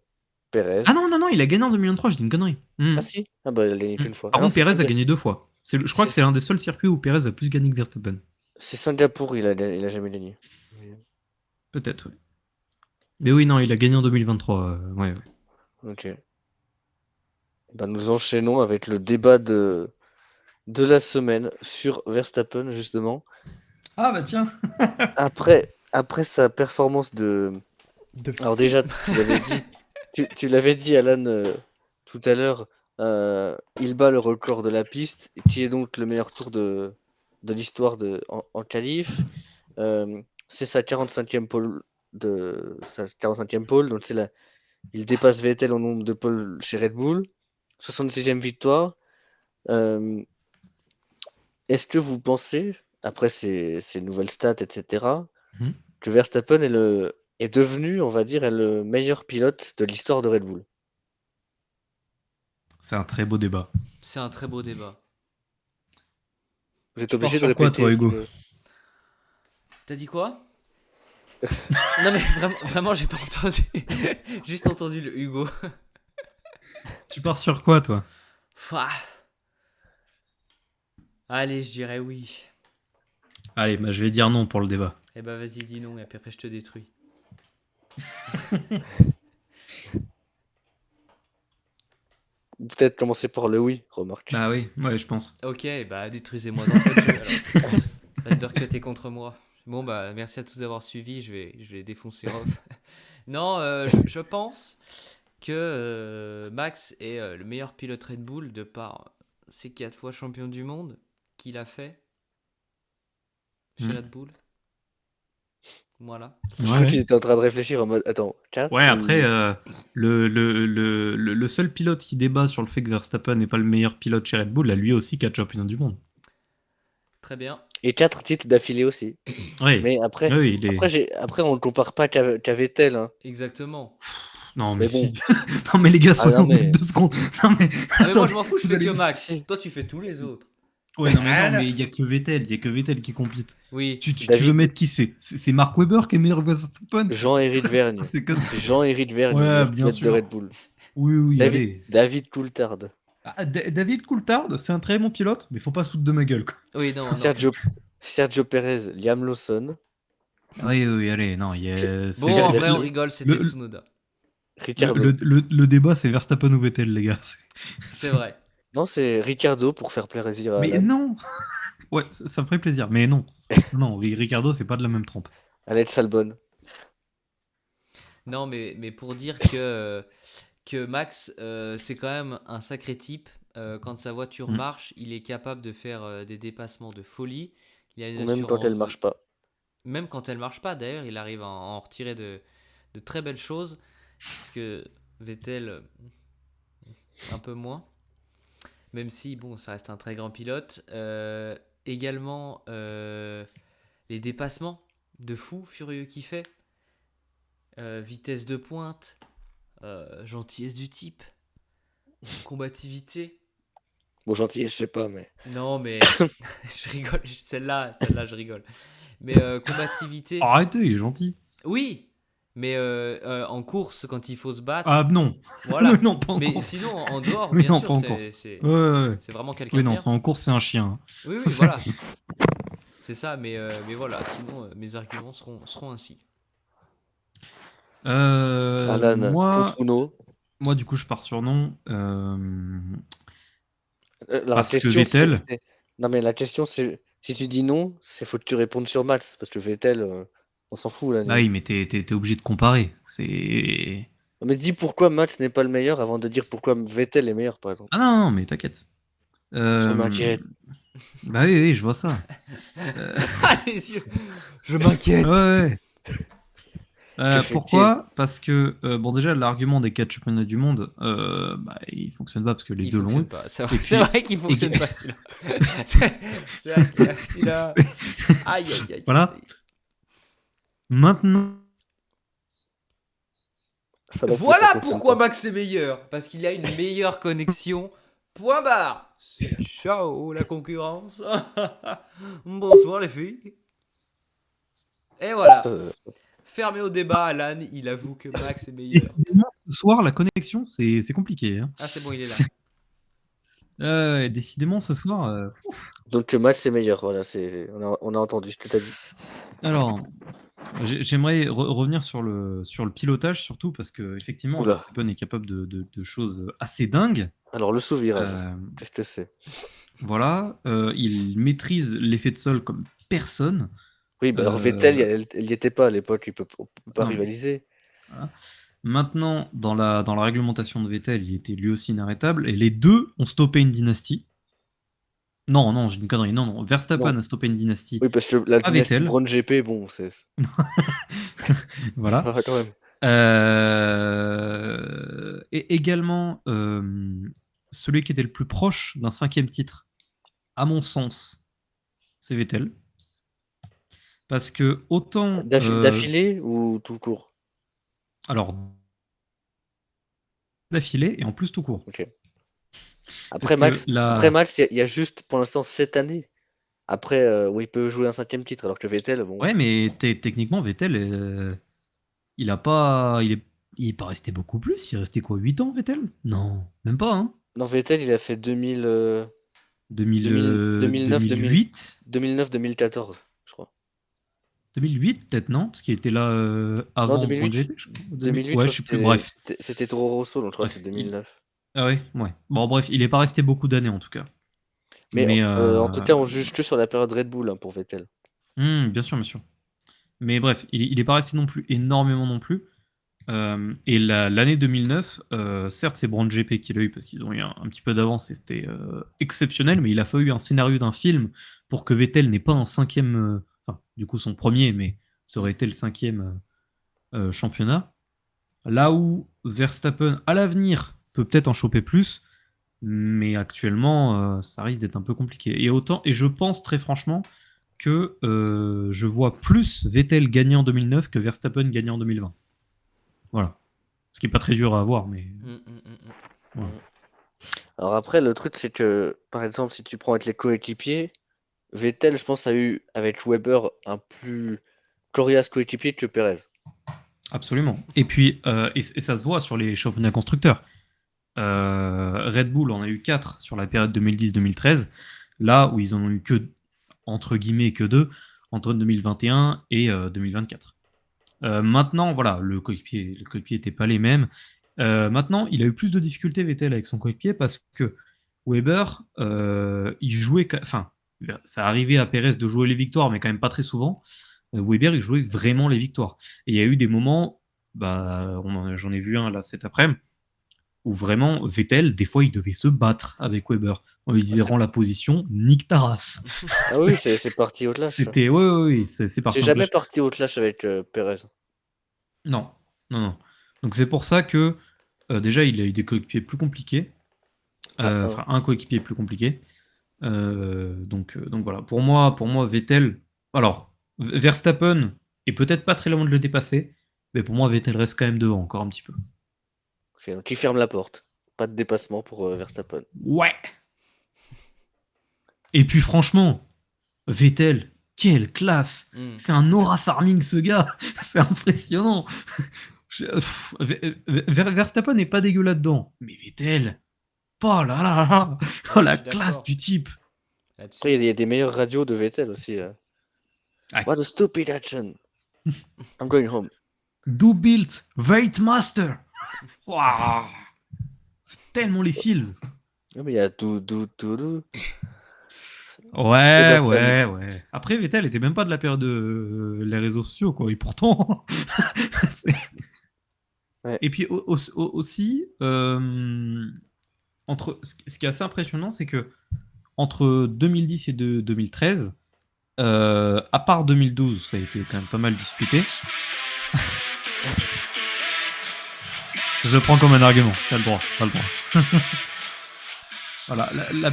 Perez. Ah non, non, non, il a gagné en 2023, je dis une connerie. Ah si? Ah bah il a gagné qu'une fois. Ah Par non, contre, Perez a gagné 2 fois. Je crois que c'est c'est l'un des seuls circuits où Perez a plus gagné que Verstappen. Singapour, il a jamais gagné. Peut-être, ouais. Mais oui, non, il a gagné en 2023. Ouais, ouais. Ok. Bah, nous enchaînons avec le débat de la semaine sur Verstappen, justement. Ah bah tiens. Après sa performance de... Alors déjà, tu l'avais dit, Alan, tout à l'heure, il bat le record de la piste, qui est donc le meilleur tour de l'histoire en qualif. C'est sa 45e pole, donc il dépasse Vettel en nombre de pole chez Red Bull. 66e victoire. Euh, Est-ce que vous pensez, après ces nouvelles stats, etc., Mhm. que Verstappen est devenu, on va dire, est le meilleur pilote de l'histoire de Red Bull? C'est un très beau débat. C'est un très beau débat. Vous êtes Tu pars obligé de sur quoi, répéter. toi, Hugo? T'as dit quoi? Non mais vraiment j'ai pas entendu. Juste entendu le Hugo. Tu pars sur quoi, toi? Ouah. Allez, je dirais oui. Allez, bah, je vais dire non pour le débat. Eh bah vas-y, dis non, et puis après je te détruis. Peut-être commencer par le oui, remarque. Bah oui, ouais, je pense. Ok, bah détruisez-moi d'entrée de jeu alors. J'adore que t'es contre moi. Bon bah merci à tous d'avoir suivi, je vais défoncer off. Non, je pense que Max est le meilleur pilote Red Bull de par ses 4 fois champion du monde qu'il a fait chez Mhm. Red Bull. Voilà. Je Ouais, crois ouais. qu'il était en train de réfléchir en mode attends, 4 Ouais, après, le seul pilote qui débat sur le fait que Verstappen n'est pas le meilleur pilote chez Red Bull a lui aussi 4 championnats du monde. Très bien. Et 4 titres d'affilée aussi. Oui, Mais après, oui, il est. après on le compare pas qu'à Vettel. Hein. Exactement. Non, Mais mais bon. si. Non, mais les gars, Ah soyons non, honnêtes mais... 2 secondes. Non, mais. Ah mais moi Attends, je m'en fous, je vous fais allez que me- Max. Si. Toi tu fais tous les autres. Ouais, non, mais Ah, non, là. mais il y a que Vettel. Il y a que Vettel qui compite. Oui. Tu veux David, mettre qui c'est Mark Webber qui est meilleur que Verstappen? Jean-Éric Vergne. C'est comme... C'est Jean-Éric Vergne, Ouais, meilleur bien pilote de sûr. Red Bull. Oui, oui, allez. David Coulthard. Ah, David Coulthard, c'est un très bon pilote, mais faut pas se foutre de ma gueule, quoi. Oui, non, non. Sergio Perez, Liam Lawson. Oui, oui, allez, non, il y a... Bon, J'ai- en j'ai vrai, on fini. rigole, c'était le- Tsunoda. Ricardo. Le débat, c'est Verstappen ou Vettel, les gars. C'est vrai. Non, c'est Ricardo pour faire plaisir à Mais Alan. non. Ouais, ça me ferait plaisir, mais non. Non, Ricardo, c'est pas de la même trempe. Alex Albon. Non, mais pour dire que Max, c'est quand même un sacré type. Quand sa voiture Mm. marche, il est capable de faire des dépassements de folie. Il a une Même quand assurance elle marche pas. Même quand elle marche pas, d'ailleurs, il arrive à en retirer de très belles choses. Parce que Vettel, un peu moins. Même si, bon, ça reste un très grand pilote. Également, les dépassements de fou furieux qu'il fait. Vitesse de pointe. Gentillesse du type. Combativité. Bon, gentil, je sais pas, mais. Non, mais je rigole. Celle-là, je rigole. Mais combativité. Arrêtez, il est gentil. Oui, mais en course, quand il faut se battre, Ah non. voilà. Non, pas en Mais course. sinon, en dehors, Oui, bien non, sûr, pas en course. c'est Ouais. vraiment quelqu'un Oui, de non, bien. c'est en course, c'est un chien. Oui, voilà. C'est ça, mais voilà. Sinon, mes arguments seront ainsi. Alan Moi, contre Uno. du coup, je pars sur non. La Parce que question, Vettel. Non, mais la question, c'est. Si tu dis non, c'est faut que tu répondes sur Max. Parce que Vettel, on s'en fout, là. Bah oui, mais t'es obligé de comparer. C'est. Mais dis pourquoi Max n'est pas le meilleur avant de dire pourquoi Vettel est meilleur, par exemple. Ah non, mais t'inquiète. Je Euh, m'inquiète. Bah oui, oui, je vois ça. Ah, les yeux. Je m'inquiète. Ouais, ouais. Que fait-il? Pourquoi? Parce que, bon, déjà, l'argument des 4 championnats du monde, bah, il fonctionne pas parce que les Il deux l'ont eu. fonctionne pas. Et C'est puis, vrai qu'il ég- fonctionne pas celui-là. C'est vrai que celui-là. Aïe, aïe, aïe, aïe, voilà. aïe. Maintenant, Ça non plus, ça Voilà fonctionne pourquoi pas. Max est meilleur. Parce qu'il a une meilleure connexion. Point barre. C'est ciao la concurrence. Bonsoir les filles. Et voilà. Ça, Fermé au débat, Alan, il avoue que Max est meilleur. décidément, ce soir, la connexion, c'est compliqué, hein. Ah, c'est bon, il est là. Décidément, ce soir. Donc le match c'est meilleur, voilà, on a entendu ce que t'as dit. Alors, j'aimerais revenir sur le pilotage, surtout parce que effectivement, Oula. Verstappen est capable de choses assez dingues. Alors le sous-virage, Euh, qu'est-ce que c'est? voilà, il maîtrise l'effet de sol comme personne. Oui, bah alors Vettel, Euh, elle y était pas à l'époque, on peut pas non, mais rivaliser. voilà. Maintenant, dans la réglementation de Vettel, il était lui aussi inarrêtable, et les deux ont stoppé une dynastie. Non, non, j'ai une connerie. Non, non, Verstappen Non. a stoppé une dynastie, Oui, parce que la pas dynastie Vettel. Brown GP, bon, Voilà. ça va quand même. Et également, celui qui était le plus proche d'un 5e titre, à mon sens, c'est Vettel. Parce que autant, D'affilée ou tout court? alors d'affilée et en plus tout court. Ok. Parce Après que Max, la, il y a juste pour l'instant cette année. Après, où il peut jouer un 5e titre, alors que Vettel, bon. ouais, mais techniquement Vettel, il est pas resté beaucoup plus. Il est resté quoi, 8 ans Vettel? Non, même pas, hein. Non, Vettel, il a fait 2009, 2008, 2009-2014, je crois. 2008 peut-être, non? Parce qu'il était là Non, avant Brown 2008, GP, je crois. 2008, je Ouais, crois je que sais plus. Bref, c'était Toro Rosso, donc je crois que bref. c'est 2009. Ah ouais, ouais. Bon, bref, il est pas resté beaucoup d'années en tout cas. Mais Mais en tout cas, on juge que sur la période Red Bull hein, pour Vettel. bien sûr, bien sûr. Mais bref, il est pas resté non plus énormément non plus. Et l'année 2009, certes, c'est Brown GP qui l'a eu parce qu'ils ont eu un petit peu d'avance et c'était exceptionnel, mais il a fallu un scénario d'un film pour que Vettel n'ait pas un 5e, enfin, du coup son premier, mais ça aurait été le 5e championnat. Là où Verstappen, à l'avenir, peut peut-être en choper plus, mais actuellement, ça risque d'être un peu compliqué. Et je pense très franchement que je vois plus Vettel gagner en 2009 que Verstappen gagner en 2020. Voilà. Ce qui est pas très dur à avoir, mais voilà. Alors après, le truc, c'est que, par exemple, si tu prends avec les coéquipiers, Vettel, je pense, a eu, avec Weber, un plus coriace coéquipier que Perez. Absolument. Et puis, et ça se voit sur les championnats constructeurs. Red Bull en a eu 4 sur la période 2010-2013, là où ils en ont eu que, entre guillemets, que 2 entre 2021 et 2024. Maintenant, voilà, le coéquipier n'était pas les mêmes. Maintenant, il a eu plus de difficultés, Vettel, avec son coéquipier parce que Weber, il jouait. Enfin, ça arrivait à Perez de jouer les victoires, mais quand même pas très souvent. Weber, il jouait vraiment les victoires. Et il y a eu des moments, bah, j'en ai vu un là cet après-midi, où vraiment Vettel, des fois, il devait se battre avec Weber. On lui disait rends la position, nique ta race. Ah oui, c'est parti au clash. C'était, oui, c'est C'est parti en jamais clash. parti au clash avec Perez. Non, non, non. Donc c'est pour ça que déjà, il a eu des coéquipiers plus compliqués. Enfin, un coéquipier plus compliqué. Donc voilà. Pour moi, Vettel. Alors, Verstappen est peut-être pas très loin de le dépasser, mais pour moi, Vettel reste quand même devant encore un petit peu. Qui ferme la porte. Pas de dépassement pour Verstappen. Ouais. Et puis franchement, Vettel, quelle classe! C'est un aura farming ce gars, c'est impressionnant. Verstappen n'est pas dégueu là-dedans, mais Vettel, oh là là là, oh la classe du type. Après, il y a des meilleures radios de Vettel aussi. Ah. What a stupid action! I'm going home. Do built, Weightmaster. Wow. C'est tellement les feels. Non, mais il y a tout. Ouais. Après, Vettel était même pas de la période de les réseaux sociaux, quoi. Et pourtant. Ouais. Et puis aussi, Ce qui est assez impressionnant, c'est que entre 2010 et 2013, à part 2012, ça a été quand même pas mal disputé. Je le prends comme un argument, t'as le droit. Voilà,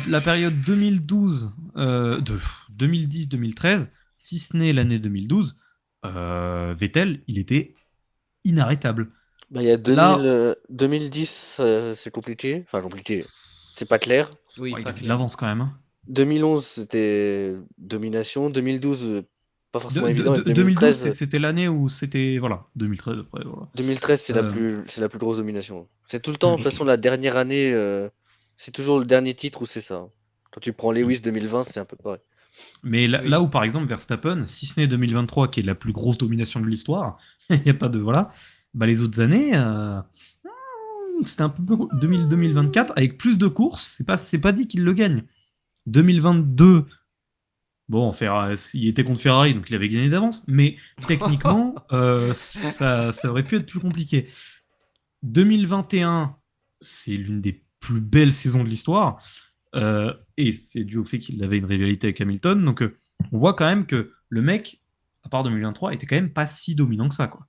la période 2010-2013, si ce n'est l'année 2012, Vettel, il était inarrêtable. Bah, il y a Là, 2010, c'est compliqué. Enfin, compliqué. C'est pas clair. Oui, il pas avait de clair. l'avance quand même. Hein. 2011, c'était domination. 2012, pas forcément De- évident. Et 2012, 2013, c'était l'année où c'était. Voilà, 2013 après. Voilà. 2013, Euh, c'est la plus grosse domination. C'est tout le temps, de toute mm, façon, la dernière année, c'est toujours le dernier titre où c'est ça. Quand tu prends mm. Lewis 2020, c'est un peu pareil. Mais là, Oui. où, par exemple, Verstappen, si ce n'est 2023, qui est la plus grosse domination de l'histoire, il n'y a pas de. Voilà. Bah, les autres années, c'était un peu 2024, avec plus de courses, c'est pas dit qu'il le gagne. 2022, bon, il était contre Ferrari, donc il avait gagné d'avance, mais techniquement, ça aurait pu être plus compliqué. 2021, c'est l'une des plus belles saisons de l'histoire, et c'est dû au fait qu'il avait une rivalité avec Hamilton, donc on voit quand même que le mec, à part 2023, était quand même pas si dominant que ça, quoi.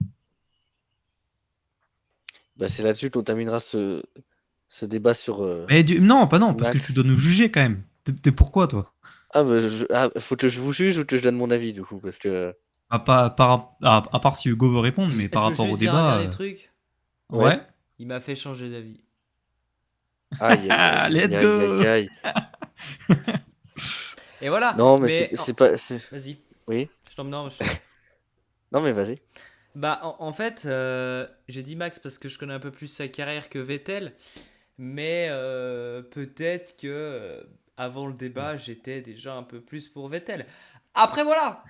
Bah, c'est là-dessus qu'on terminera ce débat sur Mais non, pas non, parce que tu Max. dois nous juger quand même. T'es pourquoi, toi? Ah, bah, faut que je vous juge ou que je donne mon avis, du coup, parce que... À part si Hugo veut répondre, mais par Je veux rapport au juste dire un débat, dernier truc. Ouais. ouais. Il m'a fait changer d'avis. Aïe, aïe, aïe, aïe, Let's aïe, aïe, go! aïe. Et voilà. Non, mais Mais c'est pas... vas-y. Oui. Je t'en non, Non, mais vas-y. Bah, en fait, j'ai dit Max parce que je connais un peu plus sa carrière que Vettel, mais peut-être que avant le débat, j'étais déjà un peu plus pour Vettel. Après, voilà.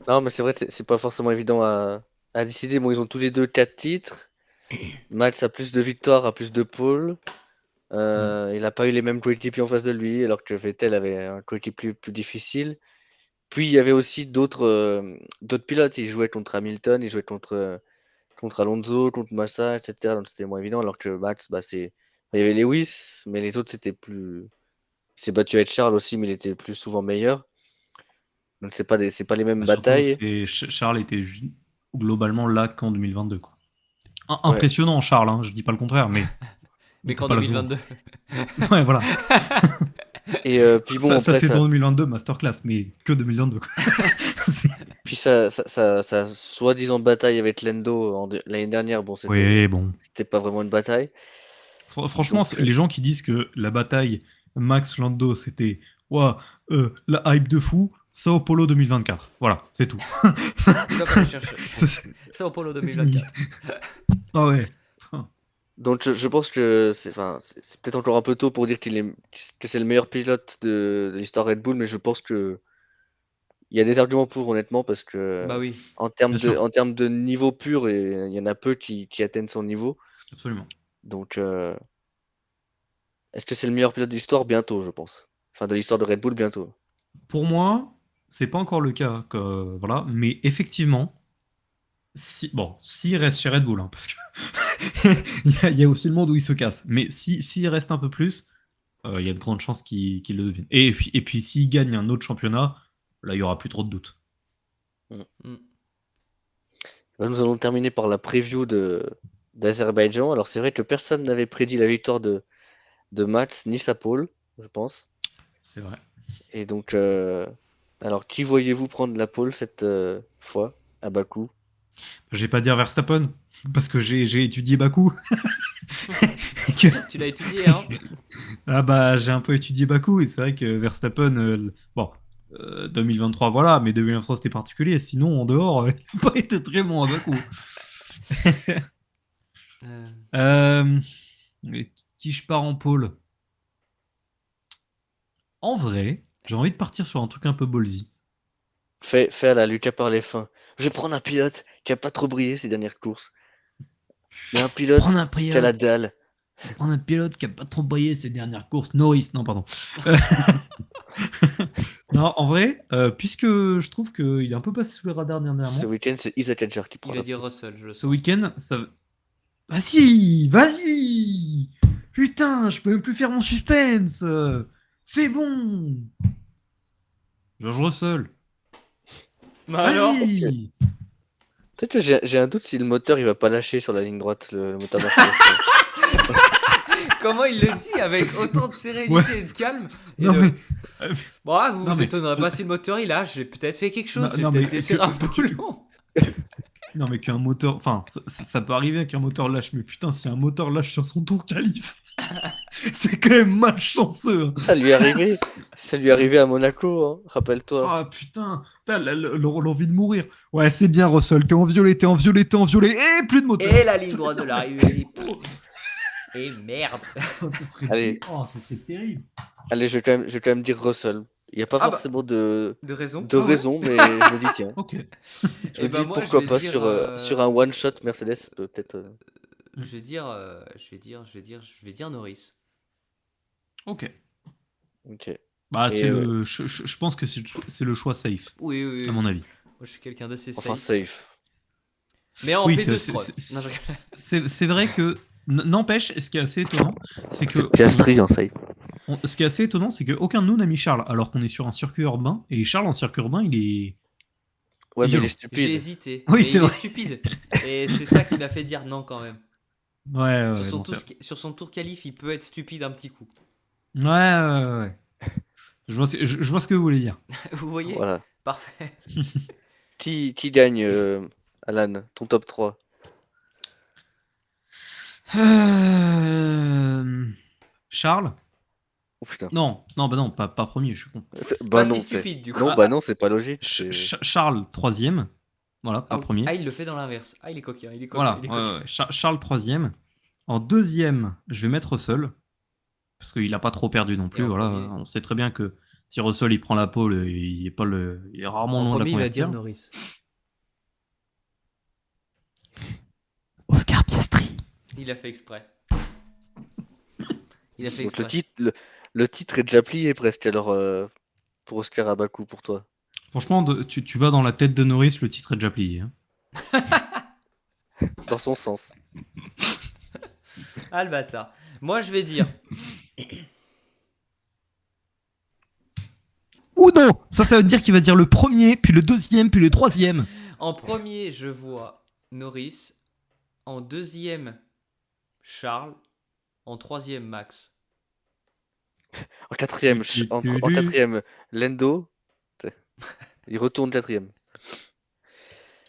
Non, mais c'est vrai, c'est pas forcément évident à décider. Bon, ils ont tous les deux 4 titres. Max a plus de victoires, a plus de pôles. Il n'a pas eu les mêmes coéquipiers en face de lui, alors que Vettel avait un coéquipier plus difficile. Puis il y avait aussi d'autres pilotes. Il jouait contre Hamilton, il jouait contre Alonso, contre Massa, etc. Donc c'était moins évident. Alors que Max, il y avait Lewis, mais les autres c'était plus. Il s'est battu avec Charles aussi, mais il était plus souvent meilleur. Donc c'est pas les mêmes Bah, surtout, batailles. Charles était globalement là qu'en 2022, quoi. Ouais. Impressionnant, Charles, hein, je dis pas le contraire, mais on Mais peut qu'en pas le sous-entendre. 2022. Ouais, voilà. Et puis bon, Ça après c'est ça, dans 2022, masterclass, mais que 2022, quoi. puis ça soi-disant bataille avec Lando l'année dernière, bon, Oui, bon. c'était pas vraiment une bataille. Franchement, Donc, les gens qui disent que la bataille Max Lando, c'était ouah, la hype de fou, Sao Paulo 2024. Voilà, c'est tout. Top, allez chercher. C'est Ça au Polo c'est fini. 2024. Ah ouais. donc je pense que c'est peut-être encore un peu tôt pour dire que c'est le meilleur pilote de l'histoire Red Bull, mais je pense que il y a des arguments pour, honnêtement, parce que Bah oui. Bien sûr, en termes de niveau pur, il y en a peu qui atteignent son niveau. absolument. Donc, est-ce que c'est le meilleur pilote de l'histoire? Bientôt, je pense. Enfin, de l'histoire de Red Bull, bientôt. Pour moi, c'est pas encore le cas, voilà, mais effectivement, s'il reste chez Red Bull, hein, parce que il y a aussi le monde où il se casse, mais s'il reste un peu plus, il y a de grandes chances qu'il le devienne. Et puis s'il gagne un autre championnat, là, il y aura plus trop de doutes. Mm. Là, nous allons terminer par la preview d'Azerbaïdjan. Alors, c'est vrai que personne n'avait prédit la victoire de Max ni sa pole, je pense. C'est vrai. Et donc, alors, qui voyez-vous prendre la pole cette fois à Bakou? Je vais pas dire Verstappen, parce que j'ai étudié Bakou. Tu l'as étudié, hein? Ah bah, j'ai un peu étudié Bakou, et c'est vrai que Verstappen, bon, 2023, voilà, mais 2023 c'était particulier, sinon en dehors, il n'a pas été très bon à Bakou. Mais qui je pars en pôle? En vrai, j'ai envie de partir sur un truc un peu ballsy. Fais à la Lucas par les fins. Je vais prendre un pilote qui a pas trop brillé ces dernières courses. Mais un Prendre pilote un qui a la pilote, dalle. prendre un pilote qui a pas trop brillé ces dernières courses. Norris, non, pardon. Non, en vrai, puisque je trouve qu'il est un peu passé sous les radars Ce dernièrement, week-end, c'est Isaac Hadjar qui prend Il va la dire pole. Russell, je le ce sens. week-end, ça. Vas-y, vas-y. Putain, je peux même plus faire mon suspense. C'est bon. George Russell. Bah alors, Vas-y. Peut-être que j'ai un doute si le moteur il va pas lâcher sur la ligne droite, le moteur Mercedes. comment il le dit avec autant de sérénité Ouais. et de calme et Non de... mais, Bon, ah, vous non vous mais, étonnerez pas si le moteur il lâche, j'ai peut-être fait quelque chose, non, j'ai non, peut-être mais desserré un boulon. non mais qu'un moteur, enfin, ça peut arriver qu'un moteur lâche, mais putain, si un moteur lâche sur son tour qualif, c'est quand même malchanceux. Hein. Ça lui est arrivé. Ça lui est arrivé à Monaco, hein, rappelle-toi. Oh putain, t'as l'envie de mourir. Ouais, c'est bien, Russell, t'es en violet, t'es en violet, t'es en violet, et plus de moteur. Et la ligne droite de l'arrivée. Et merde. Oh, ça serait Allez. ça serait terrible. Allez, je vais quand même dire Russell. Il n'y a pas Ah bah, forcément de de raison. Ah ouais raison, mais je me dis tiens. Ok. Je Et me bah dis moi je pourquoi vais pas dire, sur un one shot Mercedes peut-être. je vais dire, je vais dire Norris. Ok. Ok. Bah, Et je pense que c'est le choix safe, Oui, oui, à oui. mon avis. Moi je suis quelqu'un d'assez enfin safe. safe. Mais en Oui, P2 Stroll. Non, je rigole. c'est vrai que, n'empêche, ce qui est assez étonnant, c'est que, Piastri en safe. ce qui est assez étonnant, c'est qu'aucun de nous n'a mis Charles, alors qu'on est sur un circuit urbain, et Charles en circuit urbain, il est Ouais, mais il est violent. J'ai stupide. hésité. Oui, Mais c'est il est vrai. stupide. Et c'est ça qui m'a fait dire non quand même. Ouais, Sur ouais, son, non, sur son tour qualif, il peut être stupide un petit coup. ouais. Je vois ce que vous voulez dire. Vous voyez? Voilà. Parfait. Qui gagne, Alan, ton top 3? Charles? Oh putain. Non, bah non, pas premier, je suis con. Bah Pas si non, c'est. stupide du coup. Non, Ah, bah non, c'est pas logique. C'est. Charles, troisième. Voilà, pas Ah, premier. il le fait dans l'inverse. Ah, il est coquin, il est coquin, Voilà, il est coquin. ouais. Charles, troisième. En deuxième, je vais mettre Russell. Parce qu'il n'a pas trop perdu non Et plus. en Voilà. premier? On sait très bien que si Russell il prend la pole, il est rarement En loin de la premier, il va dire convertir. Norris. Oscar Piastri. Il a fait exprès. Il a fait Donc exprès. le titre est déjà plié presque alors pour Oscar à Bakou pour toi. Franchement, tu vas dans la tête de Norris, le titre est déjà plié. Hein. Dans son sens. Ah le bâtard. Moi, je vais dire. Ou non, ça veut dire qu'il va dire le premier, puis le deuxième, puis le troisième. En premier, je vois Norris. En deuxième, Charles. En troisième, Max. En quatrième, en quatrième, Lendo. Il retourne quatrième.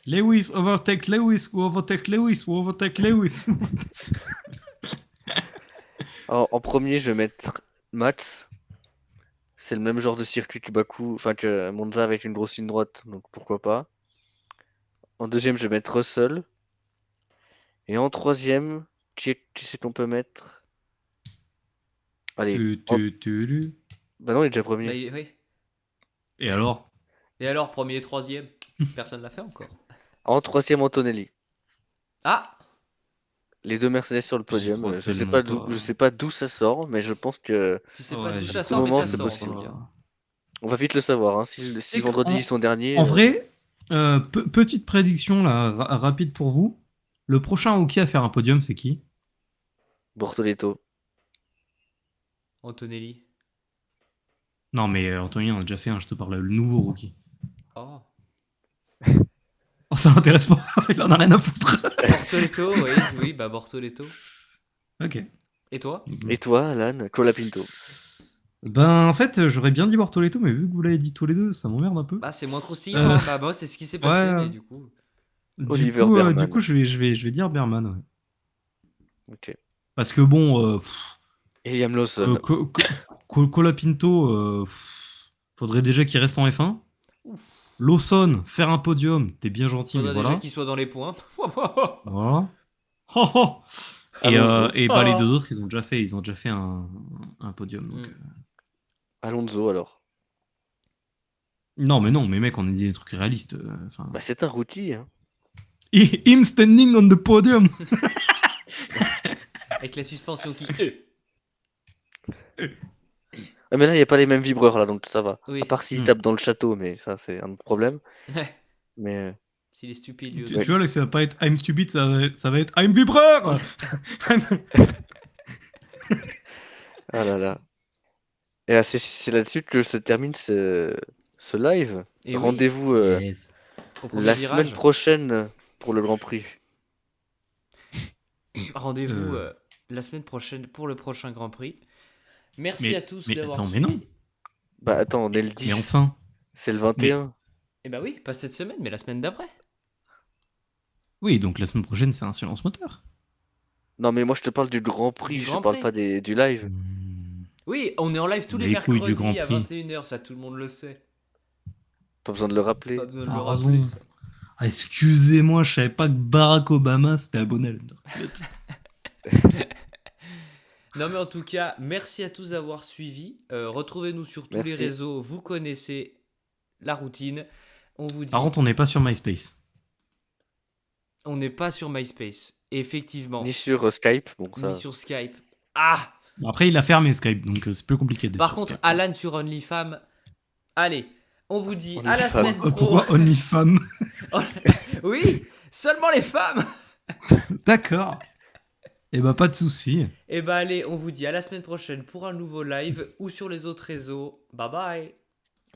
Lewis, overtake Lewis, ou overtake Lewis, ou overtake Lewis. En premier, je vais mettre Max. C'est le même genre de circuit que Bakou, enfin que Monza avec une grosse ligne droite, donc pourquoi pas. En deuxième, je vais mettre Russell. Et en troisième, qui c'est qu'on peut mettre? Allez. Bah non, il est déjà Bah, premier. oui. Et alors? Et alors, premier et troisième? Personne l'a fait encore. En troisième, Antonelli. Ah! Les deux Mercedes sur le J'y crois podium. tellement pas. Je sais pas d'où ça sort, mais je pense que Tu sais Ouais, pas d'où j'y ça tout sort, mais moment, ça c'est sort en possible. tout cas. on va vite le savoir. Hein. Si C'est que vendredi ils sont derniers, En vrai, petite prédiction là, rapide pour vous. Le prochain rookie à faire un podium, c'est qui? Bortoleto. Antonelli. Non, mais Anthony en a déjà fait un, je te parle, le nouveau rookie. Oh. Oh, ça m'intéresse pas, il en a rien à foutre. Bortoleto, oui, bah Bortoleto. Ok. Et toi? Et toi, Alan, Colapinto. Ben, en fait, j'aurais bien dit Bortoleto, mais vu que vous l'avez dit tous les deux, ça m'emmerde un peu. Bah, c'est moins croustillant, hein. Bah, moi, c'est ce qui s'est passé, ouais. mais du coup. Oliver Berman. Du coup, je vais dire Berman, ouais. Ok. Parce que bon, Et Liam Lawson. Colapinto, faudrait déjà qu'il reste en F1. Ouf. Lawson, faire un podium, t'es bien gentil, mais Faudrait voilà. déjà qu'il soit dans les points. Voilà. Oh, oh. Alonso. Et bah, les deux autres, ils ont déjà fait un podium. Donc, Alonso alors. Non, mais mec, on a dit des trucs réalistes. Bah c'est un rookie. Hein. Him standing on the podium. Avec la suspension qui. Ah, mais là il n'y a pas les mêmes vibreurs là, donc ça va. Oui. À part s'il tape dans le château, mais ça c'est un autre problème. Mais S'il est stupide lui Tu aussi. vois, là, ça va pas être I'm stupid, ça va être I'm vibreur. Ah là là. Et c'est là-dessus que se termine ce live. Et oui, Rendez-vous Yes. au premier la virage. semaine prochaine pour le Grand Prix. Rendez-vous la semaine prochaine pour le prochain Grand Prix. Merci à tous Mais d'avoir attends, mais suivi. non. Bah attends, on est le 10. Mais enfin. C'est le 21. Et bah oui, pas cette semaine, mais la semaine d'après. Oui, donc la semaine prochaine, c'est un silence moteur. Non, mais moi je te parle du Grand Prix, Du je Grand te parle Prix. pas du live. Oui, on est en live tous les Les couilles du Grand mercredis à Prix. 21h, ça tout le monde le sait. Pas besoin de le rappeler. Pas besoin de le T'as rappeler raison. ça. Ah, excusez-moi, je savais pas que Barack Obama c'était abonné à l'Undercloud. Non mais en tout cas, merci à tous d'avoir suivi. Retrouvez-nous sur tous les Merci. réseaux, vous connaissez la routine. On vous dit, Par contre, on n'est pas sur MySpace. on n'est pas sur MySpace, effectivement, Ni sur Skype, bon ni ça. sur Skype. Ah! Bon, après, il a fermé Skype, donc c'est plus compliqué d'être Par sur contre, Skype. Alan sur OnlyFans. Allez, on vous dit à la OnlyFans. semaine pro. Pourquoi OnlyFans? Oui, seulement les femmes. D'accord. Eh bah, pas de soucis. Et bah allez, on vous dit à la semaine prochaine pour un nouveau live ou sur les autres réseaux. Bye bye.